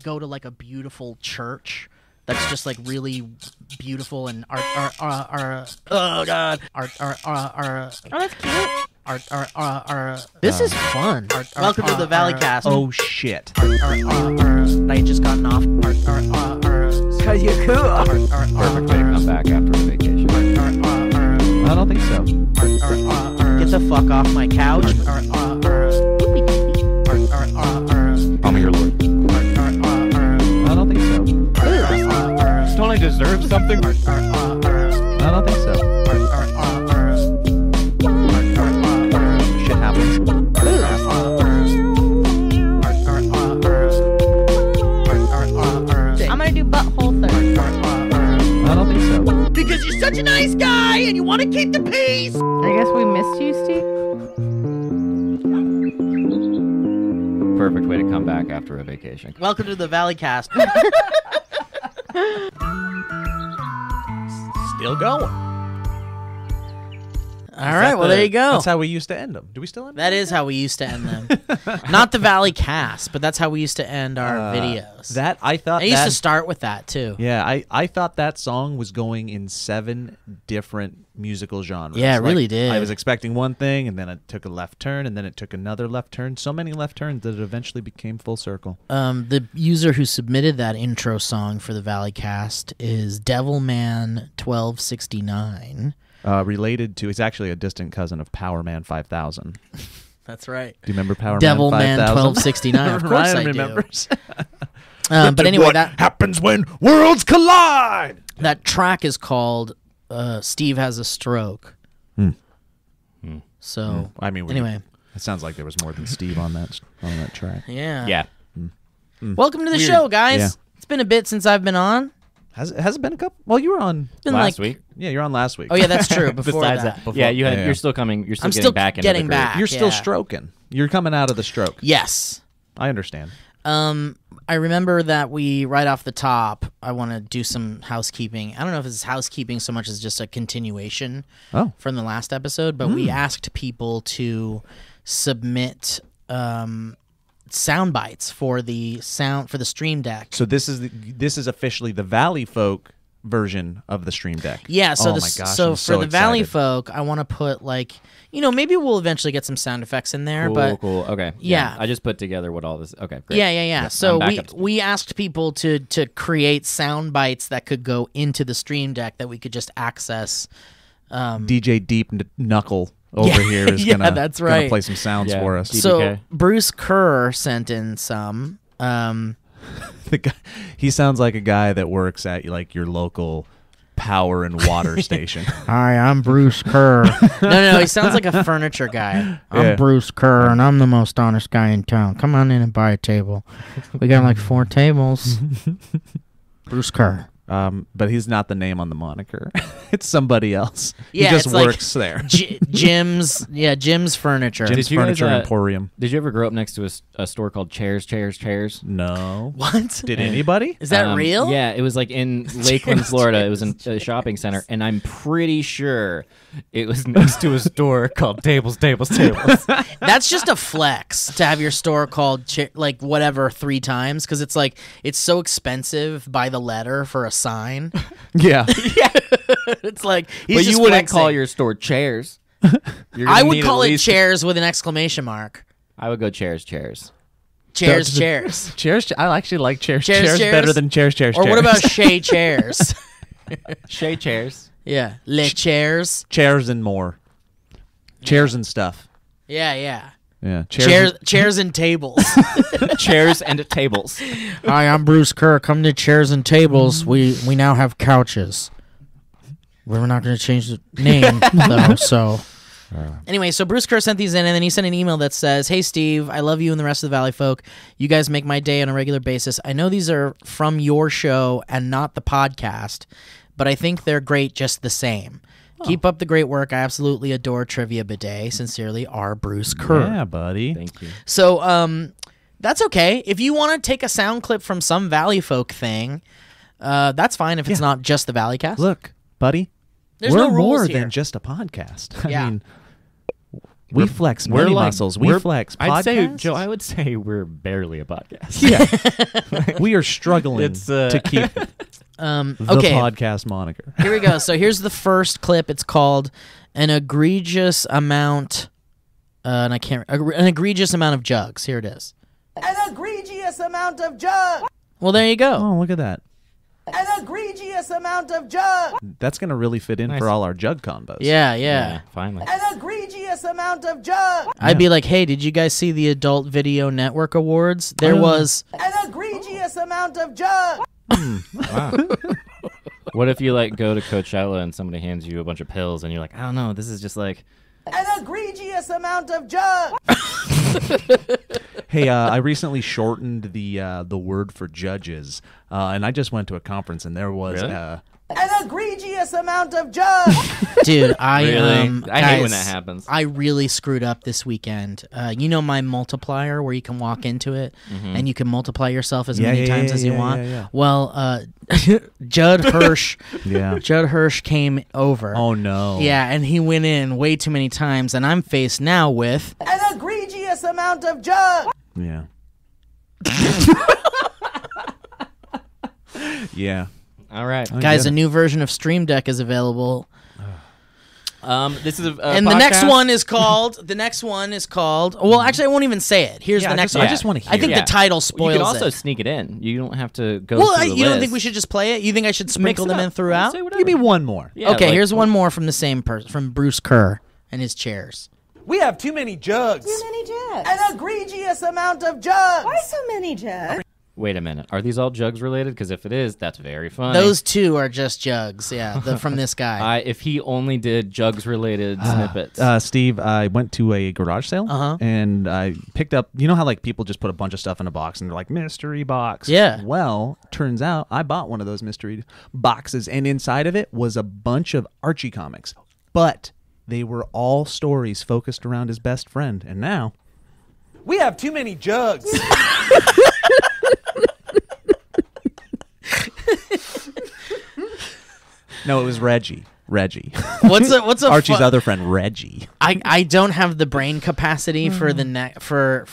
go to like a beautiful church that's just like really beautiful and oh god, that's cute. this is fun. Welcome to the Valleycast. Oh shit! I just gotten off. Cause you're cool. Perfect way to come back after a vacation. I don't think so. Get the fuck off my couch. I'm your lord. I don't think so. Don't I deserve something? I don't think so. Shit happens. I'm gonna do butthole third. I don't think so. Because you're such a nice guy and you want to keep the peace. I guess we missed you, Steve. Perfect way to come back after a vacation. Welcome to the Valleycast. Still going. All right, well, there you go. That's how we used to end them. Do we still end them? That is how we used to end them. Not the Valleycast, but that's how we used to end our videos. That I thought. I used to start with that too. Yeah, I thought that song was going in 7 different musical genres. Yeah, it really did. I was expecting one thing, and then it took a left turn, and then it took another left turn. So many left turns that it eventually became full circle. The user who submitted that intro song for the Valleycast is Devilman1269. Related to, it's actually a distant cousin of Powerman 5000. That's right. Do you remember Powerman Devilman 5000? 1269. Of course Ryan I remembers. do. But anyway, that happens when worlds collide. That track is called "Steve Has a Stroke." So I mean, anyway, it sounds like there was more than Steve on that track. yeah. Yeah. Welcome to the show, guys. Yeah. It's been a bit since I've been on. Has it been a couple? Well, you were on Last week. Yeah, you're on last week. Oh yeah, that's true. Before Besides that. yeah, you had. Yeah. You're still coming. You're still I'm getting still back into getting the groove. back. You're still yeah. stroking. You're coming out of the stroke. Yes. I understand. I remember that we, right off the top, I want to do some housekeeping. I don't know if it's housekeeping so much as just a continuation from the last episode, but we asked people to submit sound bites for the Stream Deck. So this is officially the Valley Folk version of the Stream Deck. Yeah, so oh my gosh, so I'm for the Valley excited. Folk, I want to put maybe we'll eventually get some sound effects in there, Cool. Okay. Yeah. I just put together what all this. Okay. Great. Yeah. So I'm back up. we asked people to create sound bites that could go into the Stream Deck that we could just access. DJ Deep Knuckle over here is gonna play some sounds for us. So DBK. Bruce Kerr sent in some. The guy, he sounds like a guy that works at like your local power and water station. Hi, I'm Bruce Kerr. No, he sounds like a furniture guy. I'm Bruce Kerr, and I'm the most honest guy in town. Come on in and buy a table. We got like 4 tables. Bruce Kerr. But he's not the name on the moniker. It's somebody else. Yeah, he just it's works like there. Jim's Furniture. Jim's Did you guys, Furniture Emporium. Did you ever grow up next to a store called Chairs? No. What? Did anybody? Is that real? Yeah, it was like in Lakeland, Florida. It was in a shopping center, and I'm pretty sure it was next to a store called Tables. That's just a flex to have your store called 3 times because it's so expensive by the letter for a sign. Yeah. It's like but you wouldn't call your store Chairs. I would call it Chairs with an exclamation mark. I would go Chairs. Chairs. Chairs. I actually like chairs. Chairs better than chairs. Or what about Shea Chairs? Shea Chairs. Yeah. Les Chairs. Chairs and more. Chairs and stuff. Yeah. Yeah. Chairs and tables. Chairs and tables. Hi, I'm Bruce Kerr. Come to Chairs and Tables. We now have couches. We're not going to change the name, though, so... Anyway, so Bruce Kerr sent these in, and then he sent an email that says, "Hey, Steve, I love you and the rest of the Valley Folk. You guys make my day on a regular basis. I know these are from your show and not the podcast, but I think they're great just the same. Keep up the great work. I absolutely adore Trivia Bidet. Sincerely, R. Bruce Kerr." Yeah, buddy. Thank you. So, that's okay. If you want to take a sound clip from some Valley Folk thing, that's fine if it's not just the Valleycast. Look, buddy. There's we're no rules more here. than just a podcast. Yeah. I mean, We flex We're many like- muscles. we're- We flex I'd say, podcasts. Joe, I would say we're barely a podcast. Yeah. We are struggling It's, to keep the Okay, podcast moniker. here we go. So here's the first clip. It's called "An Egregious Amount," and I can't. An egregious amount of jugs. Here it is. An egregious amount of jugs. Well, there you go. Oh, look at that. An egregious amount of jugs. That's going to really fit in Nice. for all our jug combos. Yeah. Finally. An egregious amount of jugs. I'd be like, hey, did you guys see the Adult Video Network Awards? There was. An egregious amount of jugs. Wow. What if you like go to Coachella and somebody hands you a bunch of pills and you're like, I don't know, this is just like An egregious amount of jugs. Hey, I recently shortened the word for judges, and I just went to a conference, and there was Really? An egregious amount of jugs. Dude, I Really? I hate when guys, that happens. I really screwed up this weekend. You know my multiplier where you can walk into it and you can multiply yourself as many times as you want. yeah. Well, Judd Hirsch, Yeah. Judd Hirsch came over. Oh no. Yeah, and he went in way too many times, and I'm faced now with. An egregious amount of jugs. Yeah. Yeah. all right. Guys, get a it. new version of Stream Deck is available. This is a And the next one is called. Well, actually, I won't even say it. Here's Yeah, the next I one. just want to hear. I think Yeah. the title spoils You can also it. sneak it in. You don't have to go Well, through the you don't list. think we should just play it? You think I should sprinkle it them up. in throughout? Say whatever. Give me one more. Yeah, Okay, like- here's one more from the same person, from Bruce Kerr and his chairs. We have too many jugs. Too many jugs. An egregious amount of jugs. Why so many jugs? Wait a minute. Are these all jugs related? Because if it is, that's very funny. Those two are just jugs, yeah, from this guy. If he only did jugs related snippets. Steve, I went to a garage sale Uh-huh. and I picked up. You know how like people just put a bunch of stuff in a box and they're like mystery box. Yeah. Well, turns out I bought one of those mystery boxes, and inside of it was a bunch of Archie comics, but they were all stories focused around his best friend. And now We have too many jugs. no, it was Reggie. what's a Archie's fu- other friend, Reggie. I don't have the brain capacity for the for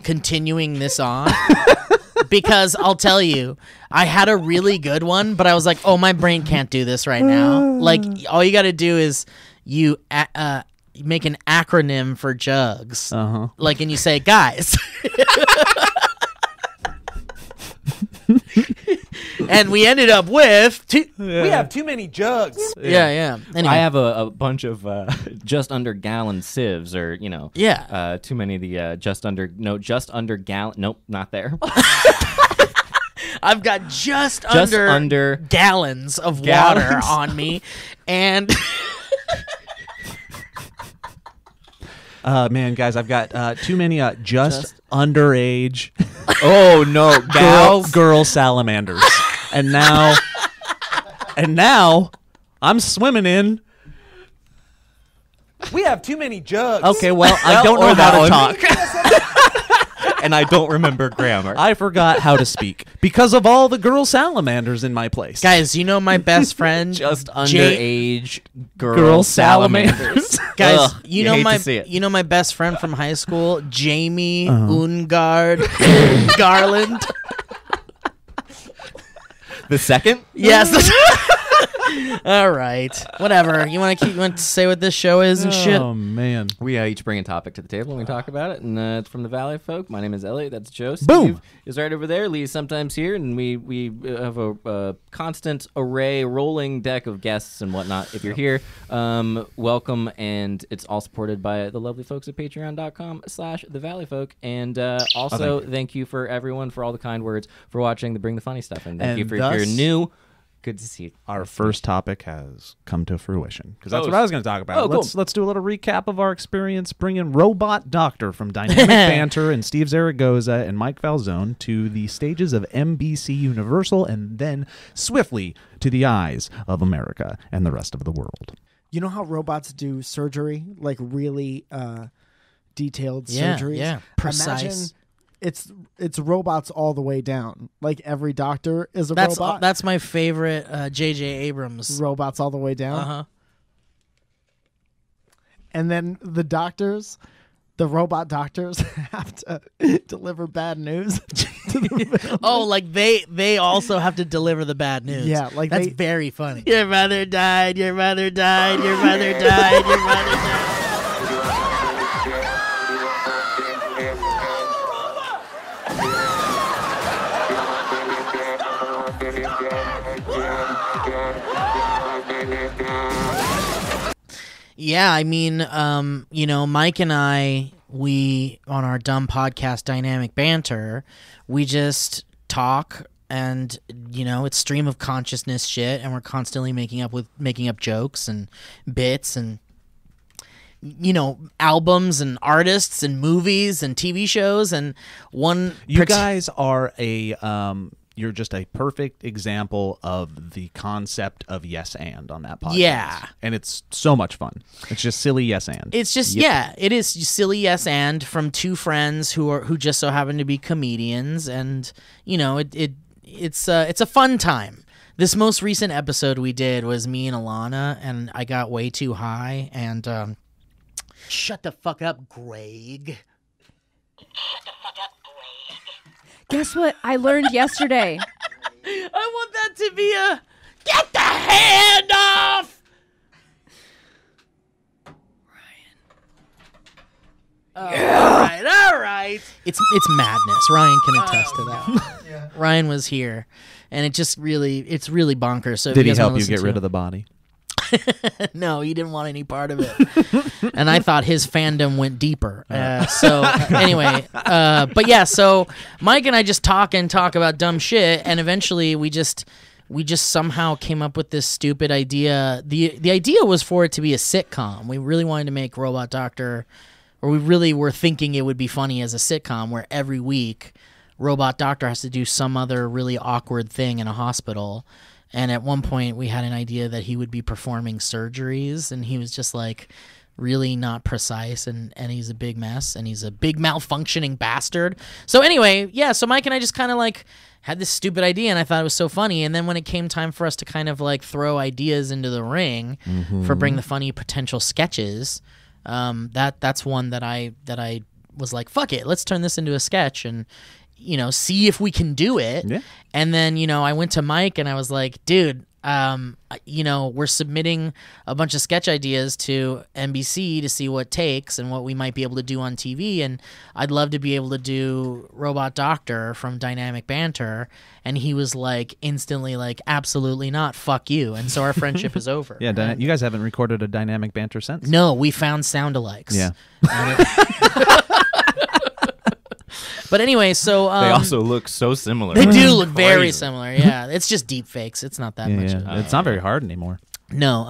continuing this on. Because I'll tell you, I had a really good one, but I was like, oh, my brain can't do this right now. Like, all you got to do is you make an acronym for jugs. Uh-huh. Like, and you say, guys. And we ended up with We have too many jugs. yeah. Anyway, I have a bunch of just under gallon sieves, or Yeah. too many of the just under gallon. Nope, not there. I've got just under under gallons of water Gallons. on me, and Man, guys, I've got too many just underage Oh no, gals. girl salamanders, and now I'm swimming in. We have too many jugs. Okay, well, I don't know or how to that talk. And I don't remember grammar. I forgot how to speak because of all the girl salamanders in my place. guys, you know my best friend, just Jay- underage girl, Girl salamanders. Guys, Ugh, you know hate my to see it. you know my best friend from high school, Jamie Uh-huh. Ungard Garland. The second? Yes. All right. Whatever. You want to say what this show is and shit? Oh man. We each bring a topic to the table and we talk about it. And it's from the Valley folk. My name is Elliot. That's Joe. Steve Boom. is right over there. Lee's sometimes here. And we have a constant array, rolling deck of guests and whatnot. If you're here, welcome. And it's all supported by the lovely folks at patreon.com/the Valley folk. And also, thank you for everyone for all the kind words for watching the Bring the Funny stuff. And thank And you for if you're thus- new. Good to see you. Our first topic has come to fruition because that's Oh, what I was going to talk about. oh, cool. Let's do a little recap of our experience bringing Robot Doctor from Dynamic Banter and Steve Zaragoza and Mike Falzone to the stages of NBC Universal and then swiftly to the eyes of America and the rest of the world. You know how robots do surgery, like really detailed Yeah, surgeries? yeah. Precise. Imagine it's robots all the way down. Like every doctor is a That's robot. that's my favorite J.J. Abrams. Robots all the way down. Uh-huh. and then the doctors, the robot doctors, have to deliver bad news to the family. Oh, like they also have to deliver the bad news. Yeah, like that's they- very funny. Your mother died. Your mother died. Your mother died. Your mother died. Yeah, I mean, Mike and I, we, on our dumb podcast, Dynamic Banter, we just talk and, it's stream of consciousness shit, and we're constantly making up jokes and bits and, albums and artists and movies and TV shows, and You guys are you're just a perfect example of the concept of yes and on that podcast. Yeah. And it's so much fun. It's just silly yes and. It's just it is silly yes and from two friends who just so happen to be comedians, and it's a fun time. This most recent episode we did was me and Alana, and I got way too high, and shut the fuck up, Greg. Guess what I learned yesterday? I want that to be a get the hand off. Ryan. All right. It's madness. Ryan can attest to that. Yeah. Ryan was here, and it's really bonkers. So Did he help you get rid of the body? No, he didn't want any part of it. And I thought his fandom went deeper. So anyway, but yeah, so Mike and I just talk about dumb shit, and eventually we just somehow came up with this stupid idea. The idea was for it to be a sitcom. We really wanted to make Robot Doctor, or we really were thinking it would be funny as a sitcom where every week Robot Doctor has to do some other really awkward thing in a hospital. And at one point, we had an idea that he would be performing surgeries, and he was just like really not precise, and he's a big mess, and he's a big malfunctioning bastard. So anyway, yeah, so Mike and I just kind of like had this stupid idea, and I thought it was so funny. And then when it came time for us to kind of like throw ideas into the ring for Bring the Funny potential sketches, that's one that I was like, fuck it, let's turn this into a sketch and see if we can do it. Yeah. And then, I went to Mike and I was like, dude, we're submitting a bunch of sketch ideas to NBC to see what takes and what we might be able to do on TV. And I'd love to be able to do Robot Doctor from Dynamic Banter. And he was like, instantly like, absolutely not. Fuck you. And so our friendship is over. Yeah. You guys haven't recorded a Dynamic Banter since? No, we found sound alikes. Yeah. But anyway, so they also look so similar. They do look very similar. Yeah, it's just deep fakes. It's not that much. Yeah. It's not very hard anymore. No,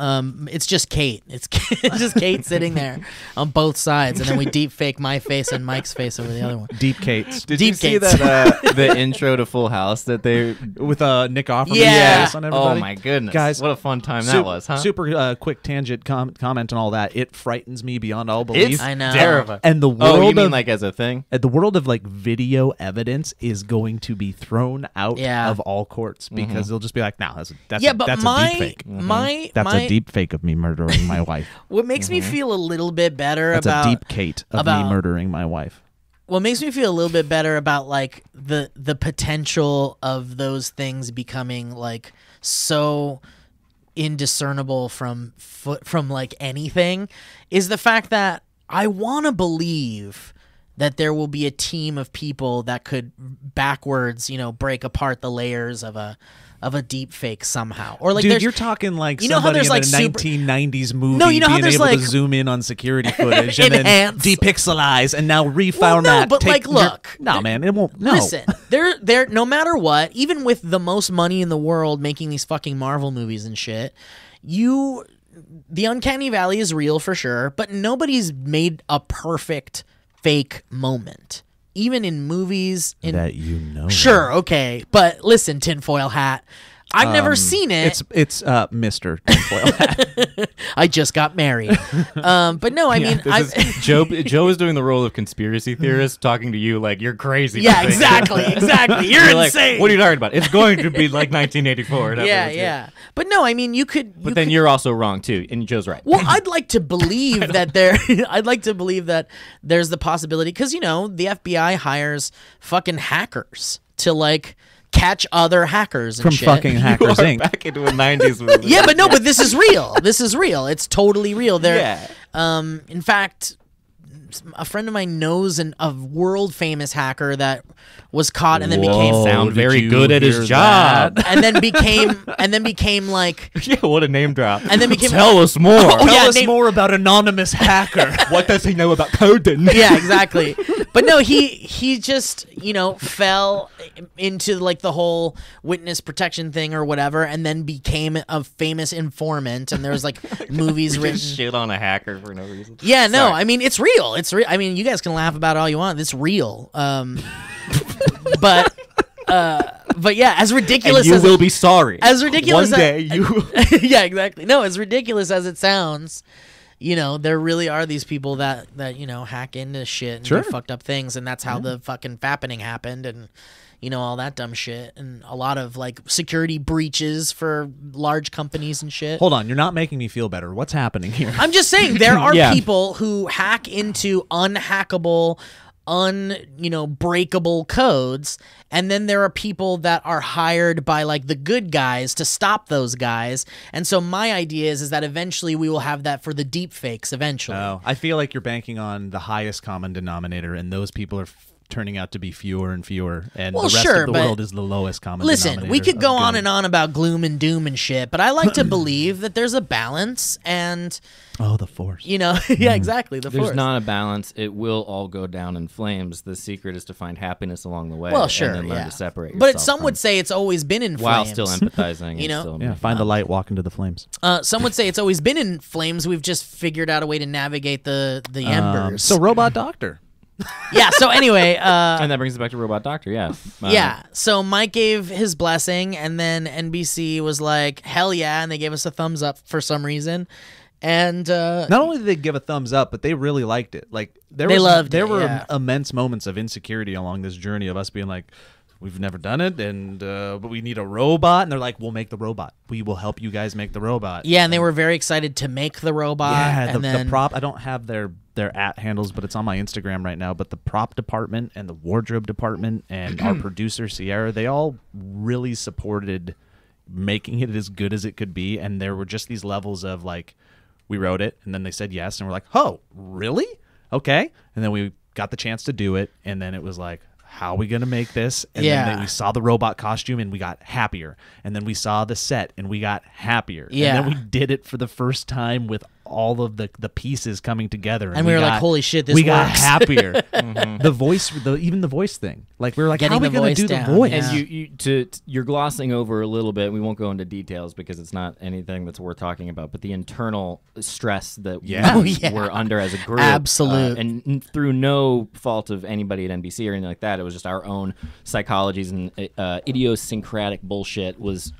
it's just Kate. It's just Kate sitting there on both sides, and then we deep fake my face and Mike's face over the other one. Deep Kate's. Did Deep you see Kates. that the intro to Full House that they With Nick Offerman? Yeah. On everybody? Oh my goodness, Guys, what a fun time that was, huh? Super quick tangent comment on all that. It frightens me beyond all belief. I know. Terrifying. And the world Oh, you mean of, like as a thing? the world of like video evidence is going to be thrown out Yeah. of all courts because they'll just be like, "No, that's Yeah, a but deep fake. That's a deep fake of me murdering my wife. What makes me feel a little bit better That's about a deep Kate of me murdering my wife." what makes me feel a little bit better about like the potential of those things becoming like so indiscernible from like anything is the fact that I want to believe that there will be a team of people that could backwards, break apart the layers of a deep fake somehow. Or like Dude, there's you're talking like you know how somebody there's in like a super- 1990s movie No, you know how being there's able like- to zoom in on security footage and then Enhance. depixelize and now refound Well, no, that. but, like, look. No, man, it won't. No. Listen, they're no matter what, even with the most money in the world making these fucking Marvel movies and shit, the uncanny valley is real for sure, but nobody's made a perfect fake moment. Even in movies that you know. Sure, okay. But listen, tinfoil hat. I've never seen it. It's Mr. Tinfoil Hat. I just got married. But no, I mean, Joe is doing the role of conspiracy theorist, talking to you like you're crazy. yeah, exactly. You're like, insane. what are you talking about? It's going to be like 1984. Yeah. But no, I mean, you could. But then you're also wrong too, and Joe's right. Well, I'd like to believe that I'd like to believe that there's the possibility, because the FBI hires fucking hackers to like catch other hackers and From shit. fucking Hackers Inc. Back into a 90s movie. Yeah, but no, but this is real. This is real. It's totally real. Yeah. In fact, a friend of mine knows a world famous hacker that was caught and then became Sound very you good at his hear job. and then became like Yeah, what a name drop. And then became- Tell us more. Oh, yeah, Tell us name- more about anonymous hacker. What does he know about coding? yeah, exactly. But no, he just fell into like the whole witness protection thing or whatever, and then became a famous informant. And there was like movies written. Just shit on a hacker for no reason. Yeah, no, Sorry. I mean it's real. It's real. I mean, you guys can laugh about it all you want. It's real. But yeah, as ridiculous And you as will be sorry. as ridiculous One as- day you. yeah, exactly. No, as ridiculous as it sounds, there really are these people that hack into shit and do Sure. fucked up things, and that's how the fucking fappening happened, and all that dumb shit, and a lot of like security breaches for large companies and shit. Hold on, you're not making me feel better. What's happening here? I'm just saying there are Yeah. people who hack into unhackable, breakable codes, and then there are people that are hired by like the good guys to stop those guys. And so my idea is that eventually we will have that for the deep fakes eventually. Oh, I feel like you're banking on the highest common denominator, and those people are turning out to be fewer and fewer, and Well, the rest sure, of the but world is the lowest common Listen, denominator. we could go of on good. and on about gloom and doom and shit, but I like to believe that there's a balance, and Oh, the force. yeah, exactly. The There's force. not a balance. It will all go down in flames. The secret is to find happiness along the way. Well, sure, and then learn yeah. to separate But yourself some from- would say it's always been in while flames. still empathizing. You know? and still Yeah, making find the up. light, walk into the flames. Some would say it's always been in flames. We've just figured out a way to navigate the embers. So, Robot Doctor. yeah. So anyway, And that brings us back to Robot Doctor. Yeah. yeah. So Mike gave his blessing, and then NBC was like, "Hell yeah!" and they gave us a thumbs up for some reason. And Not only did they give a thumbs up, but they really liked it. Like They loved there it, were yeah. immense moments of insecurity along this journey of us being like, we've never done it, and but we need a robot. And they're like, we'll make the robot. We will help you guys make the robot. yeah, and they were very excited to make the robot. Yeah, and then the prop. I don't have their @ handles, but it's on my Instagram right now. But the prop department and the wardrobe department and our producer Sierra, they all really supported making it as good as it could be. And there were just these levels of like, we wrote it, and then they said yes, and we're like, oh, really? Okay. And then we got the chance to do it, and then it was like, how are we going to make this? And Yeah. then we saw the robot costume, and we got happier. And then we saw the set, and we got happier. Yeah. And then we did it for the first time with all of the pieces coming together. And we were like, holy shit, this we got works. happier. The voice, even the voice thing. Like, we were like, Getting how are we the going voice to do down, the voice? yeah. And you're glossing over a little bit. We won't go into details because it's not anything that's worth talking about. But the internal stress that Yeah. Oh, we yeah. were under as a group, Absolute. and through no fault of anybody at NBC or anything like that, it was just our own psychologies and idiosyncratic bullshit was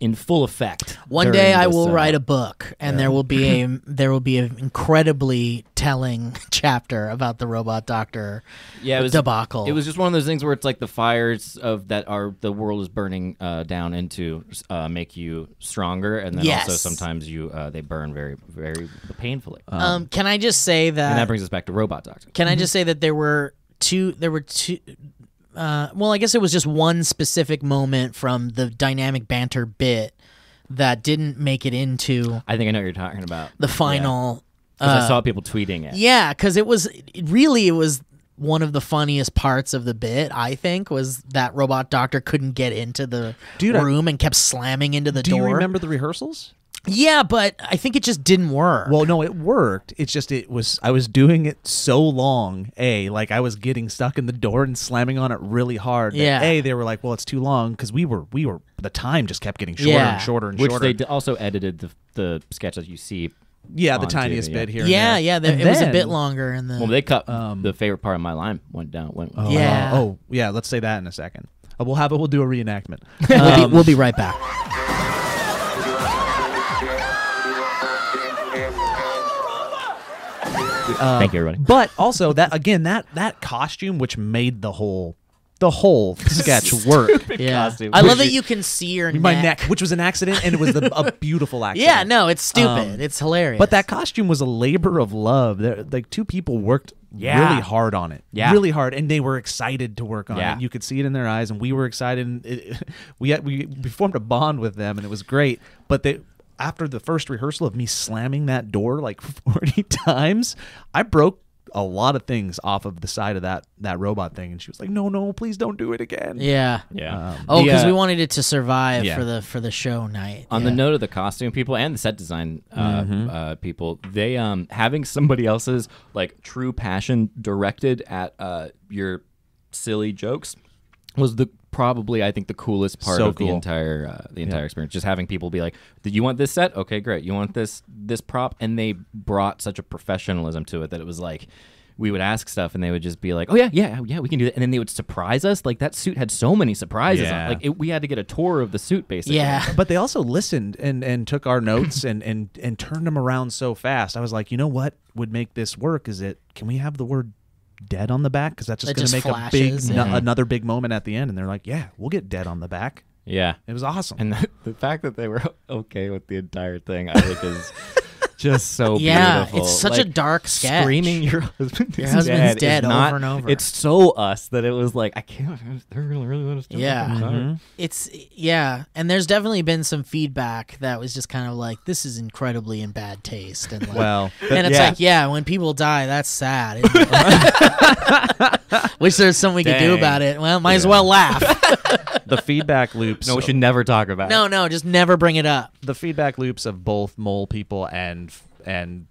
in full effect. One during day I this, will write a book, and there will be an incredibly telling chapter about the Robot Doctor it was debacle. It was just one of those things where it's like the fires of that are the world is burning down into make you stronger, and then Yes. also sometimes they burn very very painfully. Can I just say and that that? brings us back to Robot Doctor. Can I just say that there were two. Well, I guess it was just one specific moment from the dynamic banter bit that didn't make it into I think I know what you're talking about. the final. 'Cause I saw people tweeting it. Yeah, because it was one of the funniest parts of the bit. I think was that Robot Doctor couldn't get into the Dude, room and kept slamming into the do door. you remember the rehearsals? Yeah, but I think it just didn't work. Well, no, it worked. It's just I was doing it so long. Like I was getting stuck in the door and slamming on it really hard. That, Yeah. they were like, well, it's too long because we were the time just kept getting shorter Yeah. and shorter and Which shorter. they also edited the sketch that you see. yeah, the on tiniest TV, bit here. yeah, and yeah, there. And it was a then- bit longer in the. Well, they cut the favorite part of my line went down. Oh, Yeah. Oh, yeah. Let's say that in a second. We'll do a reenactment. we'll be right back. Thank you, everybody. But also that costume, which made the whole sketch work. Yeah, costume. I love that you can see your My neck, which was an accident, and it was a beautiful accident. Yeah, no, it's stupid. It's hilarious. But that costume was a labor of love. Like 2 people worked really hard on it. Yeah. Really hard, and they were excited to work on Yeah. it. You could see it in their eyes, and we were excited. And we formed a bond with them, and it was great. But after the first rehearsal of me slamming that door like 40 times, I broke a lot of things off of the side of that robot thing, and she was like, "No, please don't do it again." yeah. Because we wanted it to survive for the show night. On the note of the costume people and the set design people, they having somebody else's like true passion directed at your silly jokes was probably I think the coolest part of the entire experience. Just having people be like, "Did you want this set? Okay, great. You want this prop?" And they brought such a professionalism to it that it was like we would ask stuff and they would just be like, "Oh yeah, we can do that." And then they would surprise us. Like that suit had so many surprises on it. Like we had to get a tour of the suit basically. Yeah. But they also listened and took our notes and turned them around so fast. I was like, you know what would make this work is can we have the word dead on the back, because that's just going to make flashes, another big moment at the end. And they're like, yeah, we'll get dead on the back. Yeah. It was awesome. And the fact that they were okay with the entire thing, I think is just so yeah, beautiful. it's such a dark sketch. Screaming your husband Your husband's dead is over not, and over. It's so us that it was like, I can't, they're going to really let us do Yeah. And there's definitely been some feedback that was just kind of like, this is incredibly in bad taste. And like, and it's like, when people die, that's sad. Wish there's something we could do about it. Well, might as well laugh. The feedback loops. No, we should never talk about it. No, just never bring it up. The feedback loops of both Mole People and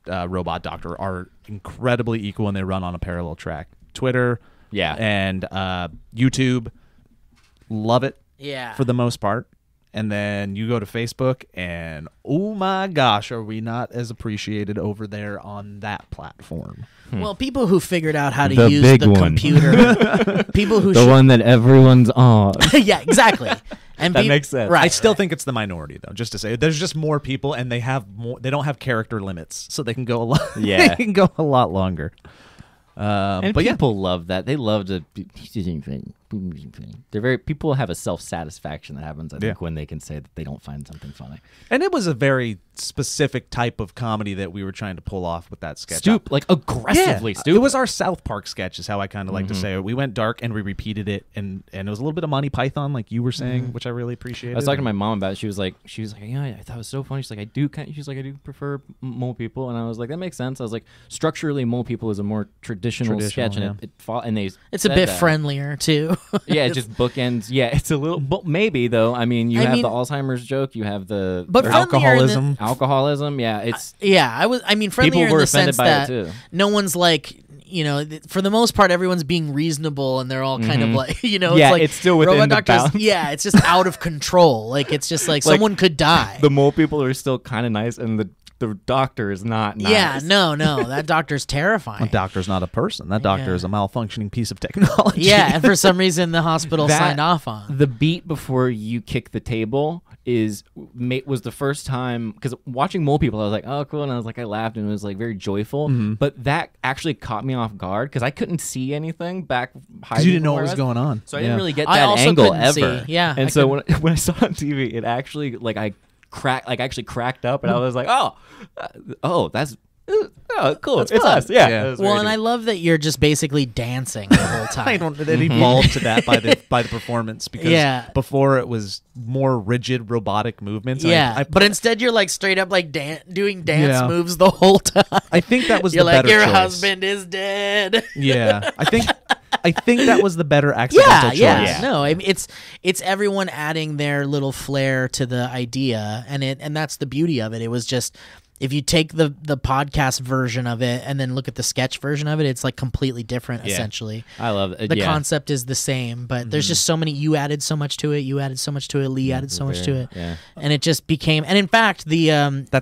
Robot Doctor are incredibly equal, and they run on a parallel track. Twitter, and YouTube, love it. Yeah, for the most part. And then you go to Facebook, and oh my gosh, are we not as appreciated over there on that platform? Well, people who figured out how to The use big the one. computer, people who the one that everyone's on. yeah, exactly. And That makes sense. Right. I still think it's the minority, though. Just to say, there's just more people, and they have more. They don't have character limits, so they can go a lot. Yeah. They can go a lot longer. And but people love that. They love to. They're very. People have a self-satisfaction that happens, I think, when they can say that they don't find something funny. And it was a very specific type of comedy that we were trying to pull off with that sketch. Like aggressively stupid. It was our South Park sketch, is how I kind of like to say it. We went dark and we repeated it, and it was a little bit of Monty Python, like you were saying, which I really appreciated. I was talking to my mom about it. She was like, yeah, I thought it was so funny. She's like, I do prefer Mole People, and I was like, that makes sense. I was like, structurally, Mole People is a more traditional sketch, and it's a bit friendlier too. Yeah, it just bookends. Yeah, it's a little, but maybe though. I mean, you have the Alzheimer's joke. You have the alcoholism. Alcoholism. Yeah, it's friendlier people in were the offended sense by that it too. No one's like, for the most part, everyone's being reasonable, and they're all kind of like, yeah, it's like it's still within Robot the Doctor's, bounds. yeah, it's just out of control. Like it's just like someone could die. The Mole People are still kind of nice, and the doctor is not nice. Yeah, no, that doctor's terrifying. A doctor's not a person. That doctor is a malfunctioning piece of technology. Yeah, and for some reason the hospital signed off on. The beat before you kick the table was the first time, because watching Mole People I was like, oh cool, and I was like, I laughed, and it was like very joyful, but that actually caught me off guard because I couldn't see anything back because you didn't know what was going on, so I didn't really get I that also angle couldn't ever. see. Yeah, and so when I saw it on TV, it actually actually cracked up, and I was like, that's cool. It's us. Yeah. Well, and I love that you're just basically dancing the whole time. It evolved to that by the performance, because before it was more rigid robotic movements. But instead you're like straight up like doing dance moves the whole time. I think that was you're the like, better your choice. husband is dead. Yeah, I think that was the better accidental choice. Yeah. No, I mean, it's everyone adding their little flair to the idea, and that's the beauty of it. It was just, if you take the podcast version of it and then look at the sketch version of it, it's like completely different essentially. I love it. The concept is the same, but there's just so many. You added so much to it. Lee added so much to it, and it just became. And in fact, the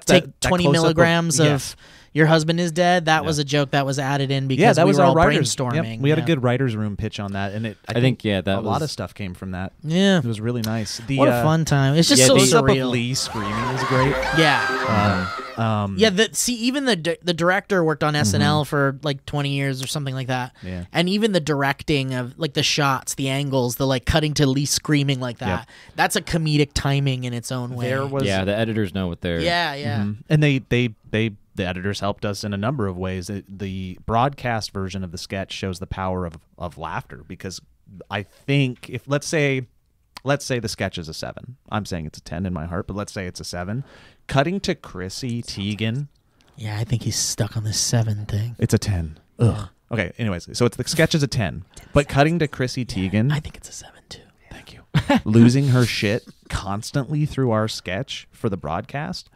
take 20 milligrams of. your husband is dead. That was a joke that was added in because Yeah, that we was were our all writers. brainstorming. Yep. We had a Yeah. good writers' room pitch on that, and I think that a lot was- of stuff came from that. Yeah. It was really nice. The, What a fun time. It's just so close up of surreal. Lee screaming was great. Yeah. Um, Yeah, even the director worked on SNL for like 20 years or something like that. Yeah. And even the directing of like the shots, the angles, the like cutting to Lee screaming like that. Yep. That's a comedic timing in its own way. There was Yeah, the editors know what they're. Yeah, yeah. and the editors helped us in a number of ways. The broadcast version of the sketch shows the power of laughter, because I think if let's say the sketch is a 7. I'm saying it's a 10 in my heart, but let's say it's a 7. Cutting to Chrissy Teigen, Yeah, I think he's stuck on this 7 thing. it's a 10. Ugh. Okay, anyways, so the sketch is a 10, but cutting to Chrissy Teigen, I think it's a 7 too. thank you, losing her shit constantly through our sketch for the broadcast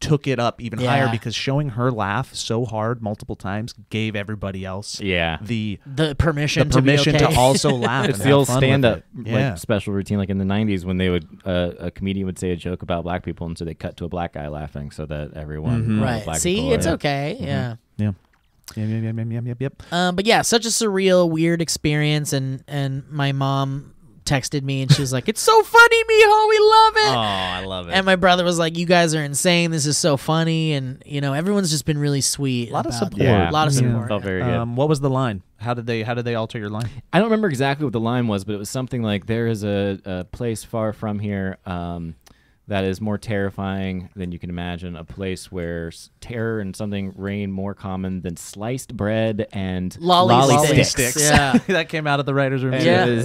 took it up even higher, Yeah. because showing her laugh so hard multiple times gave everybody else Yeah. the Permission to be okay. also laugh. It's and the have old fun with stand-up it. Yeah. like special routine, like in the '90s when they would a comedian would say a joke about black people, and so they cut to a black guy laughing so that everyone all the Right. black See, people it's are- okay. Yeah. Yeah. Yep. But yeah, such a surreal, weird experience, and my mom texted me and she was like, "It's so funny, Mijo, we love it." Oh, I love it. And my brother was like, "You guys are insane. This is so funny." And everyone's just been really sweet. A lot of about support. it. Yeah. A lot of Yeah. support. Felt very good. What was the line? How did they alter your line? I don't remember exactly what the line was, but it was something like, "There is a place far from here that is more terrifying than you can imagine. A place where terror and something reign more common than sliced bread and Lolly sticks." Yeah. That came out of the writers' room. And too. Yeah. it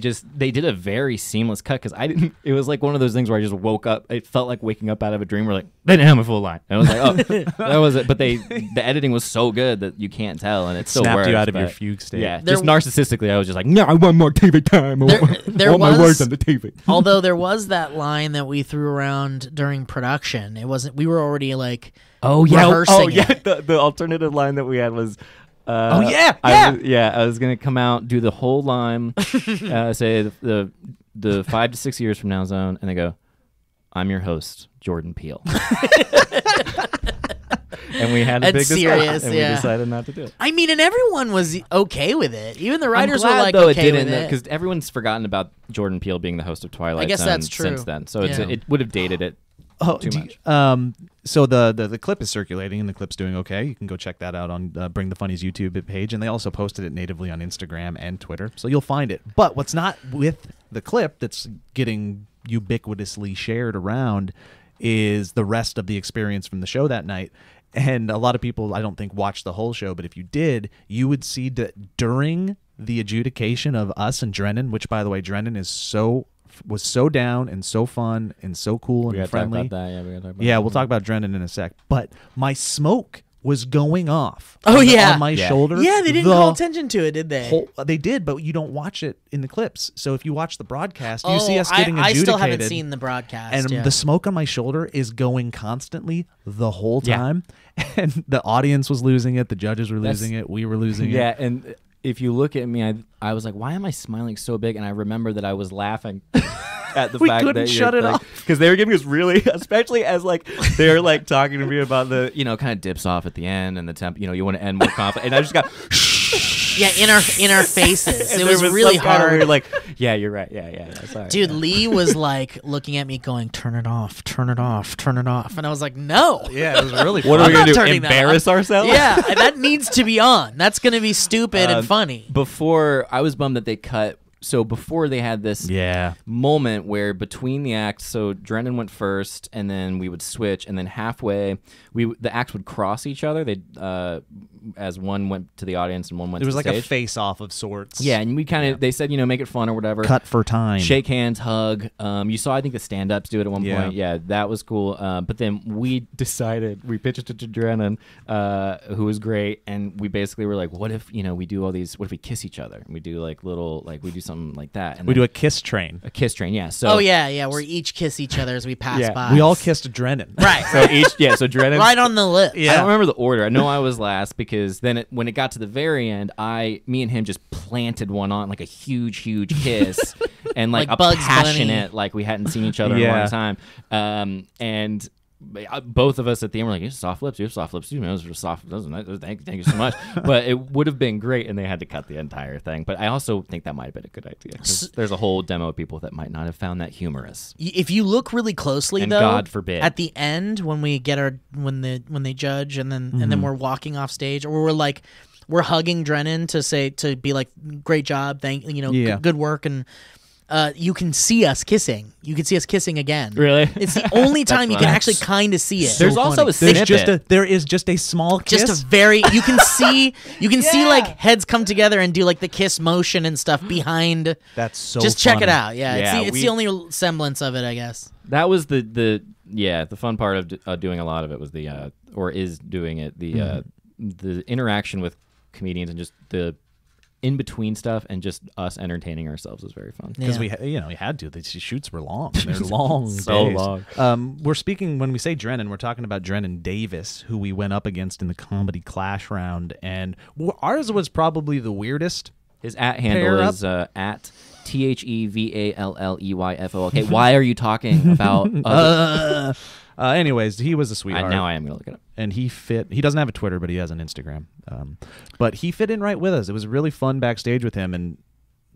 was, and they did a very seamless cut, because I didn't. It was like one of those things where I just woke up. It felt like waking up out of a dream. Where like they didn't have a full line. And I was like, oh, that was it. But the editing was so good that you can't tell, and it still Snapped works, you out of but your fugue state. Yeah, There- just narcissistically, I was just like, no, I want more TV time. There I want my was- words on the TV. Although there was that line that we threw around during production. It wasn't. We were already like. Rehearsing it. The alternative line that we had was. Oh, yeah, I was gonna come out, do the whole line, say the 5 to 6 years from now zone, and they go, "I'm your host, Jordan Peele." And we had a And big discussion, serious, and yeah. we decided not to do it. I mean, and everyone was okay with it. Even the writers I'm glad, were like, though, okay it didn't, with it. because everyone's forgotten about Jordan Peele being the host of Twilight I guess Zone that's true. since then. So Yeah. it would have dated it. Oh, Too much. So the clip is circulating, and the clip's doing okay. You can go check that out on Bring the Funnies YouTube page, and they also posted it natively on Instagram and Twitter, so you'll find it. But what's not with the clip that's getting ubiquitously shared around is the rest of the experience from the show that night. And a lot of people, I don't think, watched the whole show, but if you did, you would see that during the adjudication of us and Drennan, which, by the way, Drennan was so down and so fun and so cool We and gotta talk friendly. about that. Yeah, we gotta talk about Yeah, that. we'll talk about Drennan in a sec. But my smoke was going off. Oh, on yeah. my Yeah. shoulder. Yeah, they didn't The call attention to it, did they? They did, but you don't watch it in the clips. So if you watch the broadcast, you see us I getting adjudicated. still haven't seen the broadcast. And yeah. the smoke on my shoulder is going constantly the whole Yeah. time. And the audience was losing it. The judges were That's- losing it. We were losing Yeah, it. and if you look at me, I was like, why am I smiling so big? And I remember that I was laughing at the We fact couldn't that shut it off. because they were giving us really, especially as like they're like talking to me about the kind of dips off at the end and the temp. You want to end more confident, and I just got. yeah, in our faces. and It there was really some kind of hard. weird, like, yeah, you're right. Yeah. Sorry. Dude, yeah. Lee was like looking at me going, turn it off, turn it off, turn it off. And I was like, no. Yeah, it was really What fun. are we I'm gonna not do? turning that Embarrass ourselves? Yeah, that needs to be on. That's going to be stupid and funny. Before, I was bummed that they cut. So before they had this Yeah. moment where between the acts, so Drennan went first, and then we would switch, and then halfway, the acts would cross each other. They as one went to the audience and one went It was to like the a stage. face-off of sorts. Yeah, and we kind of they said make it fun or whatever. Cut for time. Shake hands, hug. You saw, I think, the stand-ups do it at one Yeah. point. Yeah, that was cool. But then we pitched it to Drennan, who was great, and we basically were like, what if, we do all these, what if we kiss each other? And we do like little, like we do something like that. And We then do a kiss train. a kiss train, yeah. So Oh, yeah, we each kiss each other as we pass Yeah. by. We all kissed Drennan. Right. so Drennan. right on the lip. Yeah. I don't remember the order. I know I was last because then when it got to the very end, me and him just planted one on, like a huge kiss, and like Like a Bugs Bunny. passionate, like we hadn't seen each other in a Yeah. long time. And both of us at the end were like, "You have soft lips. You have soft lips. You know, those are soft. Those are nice. Thank you so much." But it would have been great, and they had to cut the entire thing. But I also think that might have been a good idea. 'Cause there's a whole demo of people that might not have found that humorous. If you look really closely, And though, God forbid. at the end when we get when they judge and then we're walking off stage, or we're hugging Drennan to be like, great job, good work, and you can see us kissing. You can see us kissing again. Really? It's the only time you can actually kind of see it. There's also a snippet. There is just a small kiss. Just a very you can see like heads come together and do like the kiss motion and stuff behind. That's so just check it funny. out. Yeah, Yeah, it's the only semblance of it, I guess. That was the fun part of doing a lot of it was doing it the interaction with comedians and just the in between stuff and just us entertaining ourselves was very fun. Because we had to. The shoots were long. They're long, So days. long. We're speaking when we say Drennan, we're talking about Drennan Davis, who we went up against in the comedy clash round, and ours was probably the weirdest. His handle is at THEVALLEYFO. Why are you talking about? Anyways, he was a sweetheart. Now I am gonna look it up. And he doesn't have a Twitter, but he has an Instagram. But he fit in right with us. It was really fun backstage with him, and